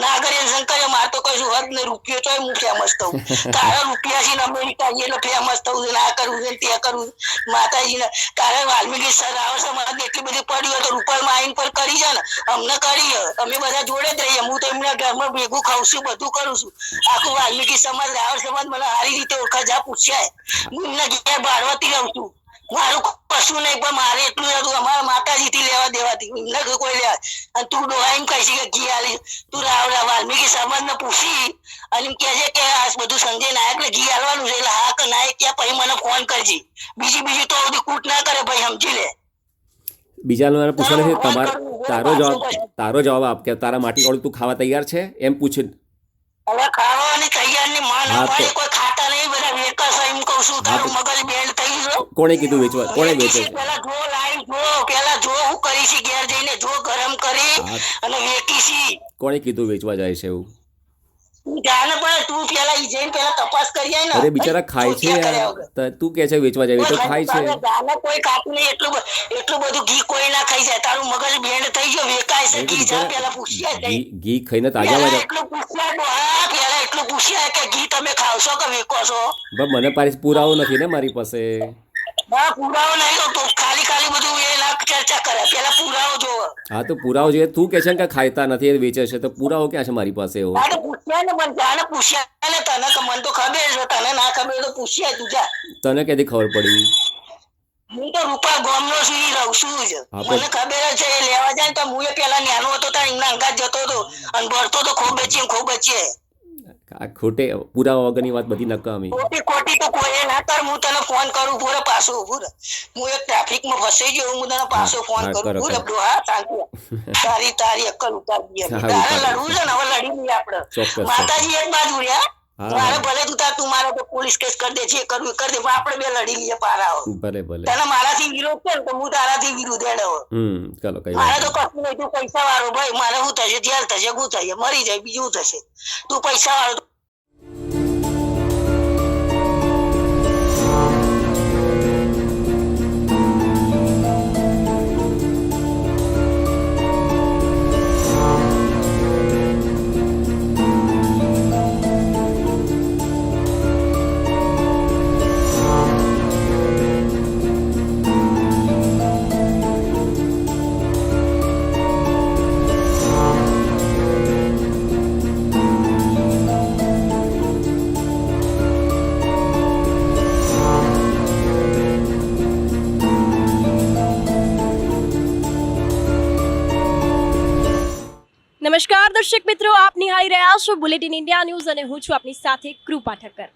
નાગરિક શંકર મારે તો કશું હોત નહીં રૂપિયો તો હું ફેમસ થઉં તારા રૂપિયા છે ને અમેરિકા એટલે ફેમસ થવું છે આ કરવું છે તે કરવું માતાજીને તારે વાલ્મીકી રાવણ સમાજ એટલી બધી પડી હોય તો રૂપાલમાં આવીને પર કરી છે ને અમને કરી અમે બધા જોડે જ રહીએ હું તો એમના ઘરમાં ભેગું ખાઉં છું બધું કરું છું આખું વાલ્મીકી સમાજ રાવણ સમાજ મને સારી રીતે ઓળખા જા પૂછ્યા હું એમના ઘેર બાળવાથી રહું છું મારું કશું નહીં પણ મારે એટલું હતું અમારા માતાજી થી લેવા દેવાથી એમને કોઈ લેવા અને તું ડોહા એમ કહી કે ઘી આલી તું વાલ્મીકી સમાજ ને પૂછી અને એમ કે છે કે આ બધું સંજય નાયક ને ઘી આલવાનું છે એટલે હા કે નાયક ક્યાં પછી મને ફોન કરજે બીજી તો બધી કૂટ ના કરે ભાઈ સમજી લે બીજાને પૂછવાનું છે તારો જવાબ આપ કે તારા માટી વાળું તું ખાવા તૈયાર છે એમ પૂછે હવે ખાવાની તૈયાર ની માં ના પાડે કોઈ ખાતા નહીં બધા વેકસ એમ કહું છું તારું મગજ બેન્ડ થઈ ગયું કોણે કીધું વેચવા કોણે વેચે પેલા જો લાઈવ જો પેલા જો હું કરી છે ઘેર જઈને જો ગરમ કરી અને વેકી છે કોણે કીધું વેચવા જાય છે એવું જાને પણ તું પેલા ઈ જઈને પેલા તપાસ કરી આય ને અરે બિચારા ખાય છે યાર તું કે છે વેચવા જાય તો ખાય છે જાને કોઈ ખાતું નહીં એટલું બધું ઘી કોઈ ના ખાઈ જાય તારું મગજ બેન્ડ થઈ ગયો વેકાય છે ઘી જા પેલા પૂછ્યા ઘી ખાઈને તાજા એટલું પૂછ્યા પેલા એટલું પૂછ્યા કે ઘી તમે ખાવશો કે વેકો છો મને પાછી પુરાવો નથી ને મારી પાસે ના પુરાવો નહીં તો ખાલી બધું એ ના ચર્ચા કરે પેલા પુરાવો જોવો હા તો પુરાવો જોઈએ તું કે છે કે ખાયતા નથી એ વેચે છે તો પુરાવો ક્યાં છે મારી પાસે એવો પૂછ્યા ને મને જાણે પૂછ્યા ને તને કે મને તો ખબર છે તને ના ખબર તો પૂછ્યા તું જા તને ક્યાંથી ખબર પડી હું તો રૂપા ગામનો છું રહું છું જ મને ખબર છે એ લેવા જાય તો હું પેલા નાનો હતો ત્યાં એમના અંગાત જતો હતો અને ભરતો તો ખૂબ બચીએ આ ખોટે પુરાવા વગરની વાત બધી નકામી ખોટી તો કોઈ ના કર હું તને ફોન કરું પૂરે પાછો હું એક ટ્રાફિકમાં ફસાઈ ગયો હું તને પાછો ફોન કરું પૂરે હા તારી અક્કલ ઉતારી લડવું છે ને હવે લડી લઈએ આપડે માતાજી એક બાજુ રહ્યા મારે ભલે તું મારા તો પોલીસ કેસ કરી દે જે કરવું કરી દે પણ આપણે બે લડી લઈએ પારાઓ ભલે તને મારાથી વિરોધ છે ને તો હું તારાથી વિરોધ એડવો ચાલો કઈ મારે તો કશું નહીં તું પૈસા વાળો ભાઈ મારે શું થશે જેલ થશે શું થશે મરી જાય બીજું થશે તું પૈસા વાળો નમસ્કાર દર્શક મિત્રો, આપ નિહાળી રહ્યા છો બુલેટિન ઇન્ડિયા ન્યૂઝ અને હું છું આપની સાથે કૃપા ઠક્કર.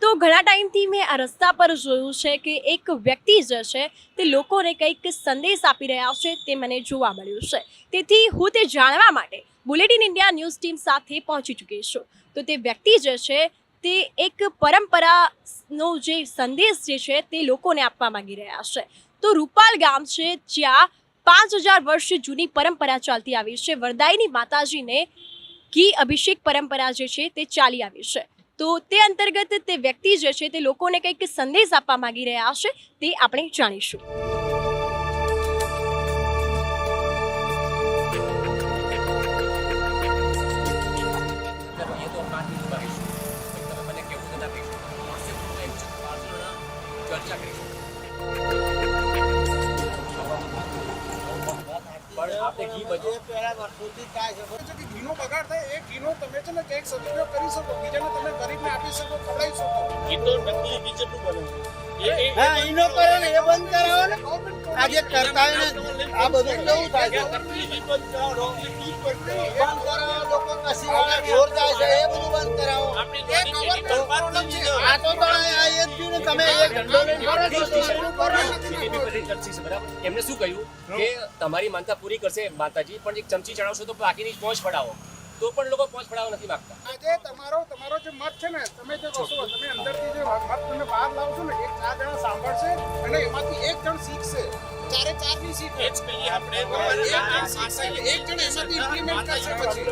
તો ઘણા ટાઈમથી મેં આ રસ્તા પર જોયું છે કે એક વ્યક્તિ જે છે તે લોકોને કંઈક સંદેશ આપી રહ્યા છે તે મને જોવા મળ્યું છે. તેથી હું તે જાણવા માટે બુલેટિન ઇન્ડિયા ન્યૂઝ ટીમ સાથે પહોંચી ચૂકી છું. તો તે વ્યક્તિ જે છે તે એક પરંપરાનો જે સંદેશ જે છે તે લોકોને આપવા માંગી રહ્યા છે. તો રૂપાલ ગામ છે જ્યાં 5000 વર્ષ જૂની પરંપરા ચાલતી આવી છે. વરદાયની માતાજીને ઘી અભિષેક પરંપરા જે છે તે ચાલી આવી છે. તો તે અંતર્ગત તે વ્યક્તિ જે છે તે લોકોને કંઈક સંદેશ આપવા માંગી રહ્યા છે તે આપણે જાણીશું. ઘીનો બગાડ થાય એ ઘીનો તમે છે ને કંઈક સદુપયોગ કરી શકો, બીજાને તમે ગરીબને આપી શકો, ખવડાવી શકો. ઘી તો નકલી ઘી જેટલું બને હા એનો કરો ને એ બંધ કરાવો ને આજે કરતા હોય ને આ બધું કેવું થાય છે નકલી ઘી બંધ કરાવો, નકલી ઘી બંધ કરાવો, લોકો કસી વાળા ઢોર જાય છે એ બધું બંધ કરાવો. આ તો આ એ જ ને તમે એક ધંધો લઈને એમને શું કહ્યું કે તમારી માનતા પૂરી કરશે માતાજી, પણ એક ચમચી ચડાવશો તો બાકીની પહોંચ પડાવો, તો પણ લોકો પહોંચ પડાવવા નથી માંગતા. આજે તમારો જે મત છે ને તમે જે કહો છો તમે અંદરથી જે મત તમે બહાર લાવશો ને એક 4 જણા સાંભળશે અને એમાંથી એક જણ શીખશે. 4 ની શીખ એ જ કહીએ આપણે એક જણ શીખશે, એક જણ એમાંથી ઇમ્પ્લિમેન્ટ કરશે. પછી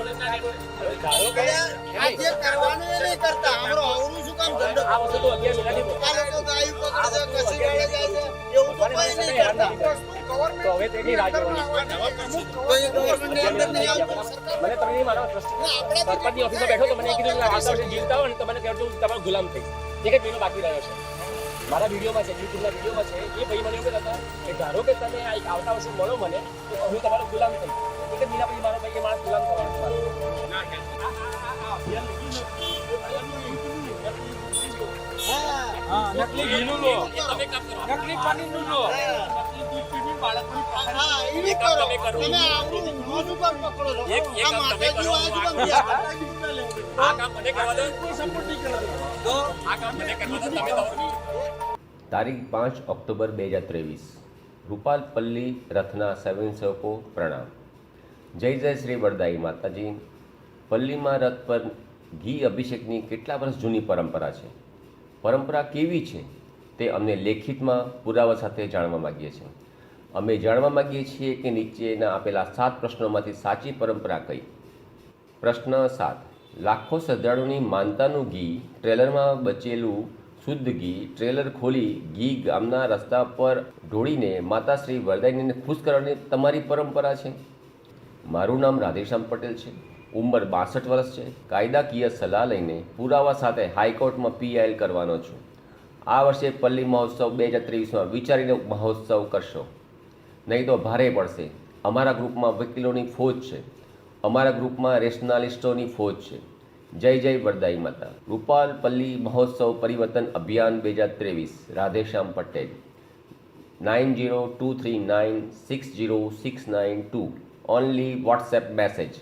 આ જે કરવાનું એ નહીં કરતા આપણો આવરું શું કામ ધંધો આ વસ્તુ તો 11 મહિનાથી આ લોકો ગાયું પકડે છે, કસી વાળે જાય છે, એવું તો કોઈ નહીં કરતા. વસ્તુ તો હવે તેની રાહ ગવર્મેન્ટની જોવાની. અંદરમાં આવવાની. તો એ ગવર્મેન્ટની અંદર નહીં આવતું. મને તમે નહીં માનો સરપંચની ઓફિસમાં બેઠો તો મને કીધું કે આવતા વર્ષે જીવતા હોય ને તો મને કહેજો હું તમારો ગુલામ થઈ એક જ મહિનો બાકી રહ્યો છે મારા વિડીયોમાં છે યુટ્યુબના વિડીયોમાં છે એ ભાઈ મને એવું કહેતા હતા કે ધારો કે તમે આવતા વર્ષે મળો મને તો હું તમારો ગુલામ થઈ એક જ મહિના પછી મારો ભાઈ મારા ગુલામ થવાનો છે નકલી ઘીનું લો, નકલી પનીરનું લો, નકલી દૂધ પીવી બાળકોની પકડ. હા, એવું કરો. તમે આવું રોજ ઉપર પકડો છો. આ માતાજી વાળા જ બંધ થયા. આ કામ મને કરવા દો. કોઈ સપોર્ટ નહીં કરવા દો. આ કામ મને કરવા દો. તમે તારીખ 5 ઓક્ટોબર 2023 રૂપાલપલ્લી રથના સ્વયંસેવકો પ્રણામ. જય જય શ્રી વરદાઈ માતાજી. પલ્લીમાં રથ પર ઘી અભિષેકની કેટલા વર્ષ જૂની પરંપરા છે. પરંપરા કેવી છે તે અમને લેખિતમાં પુરાવા સાથે જાણવા માગીએ છીએ. અમે જાણવા માગીએ છીએ કે નીચેના આપેલા 7 પ્રશ્નોમાંથી સાચી પરંપરા કઈ. પ્રશ્ન 7. લાખો શ્રદ્ધાળુની માનતાનું ઘી ટ્રેલરમાં બચેલું શુદ્ધ ઘી ટ્રેલર ખોલી ઘી ગામના રસ્તા પર ઢોળીને માતા શ્રી વરદાયીને ખુશ કરવાની તમારી પરંપરા છે. મારું નામ રાધેશ્યામ પટેલ છે. ઉંમર 62 વર્ષ છે. કાયદાકીય સલાહ લઈને પુરાવા સાથે હાઈકોર્ટમાં PIL કરવાનો છું. આ વર્ષે પલ્લી મહોત્સવ 2023માં વિચારીને મહોત્સવ કરશો, નહીં તો ભારે પડશે. અમારા ગ્રુપમાં વકીલોની ફોજ છે. અમારા ગ્રુપમાં રેશનાલિસ્ટોની ફોજ છે. જય જય વરદાઈ માતા. રૂપાલપલ્લી મહોત્સવ પરિવર્તન અભિયાન 2023 Radheshyam Patel 9023960692 only WhatsApp message.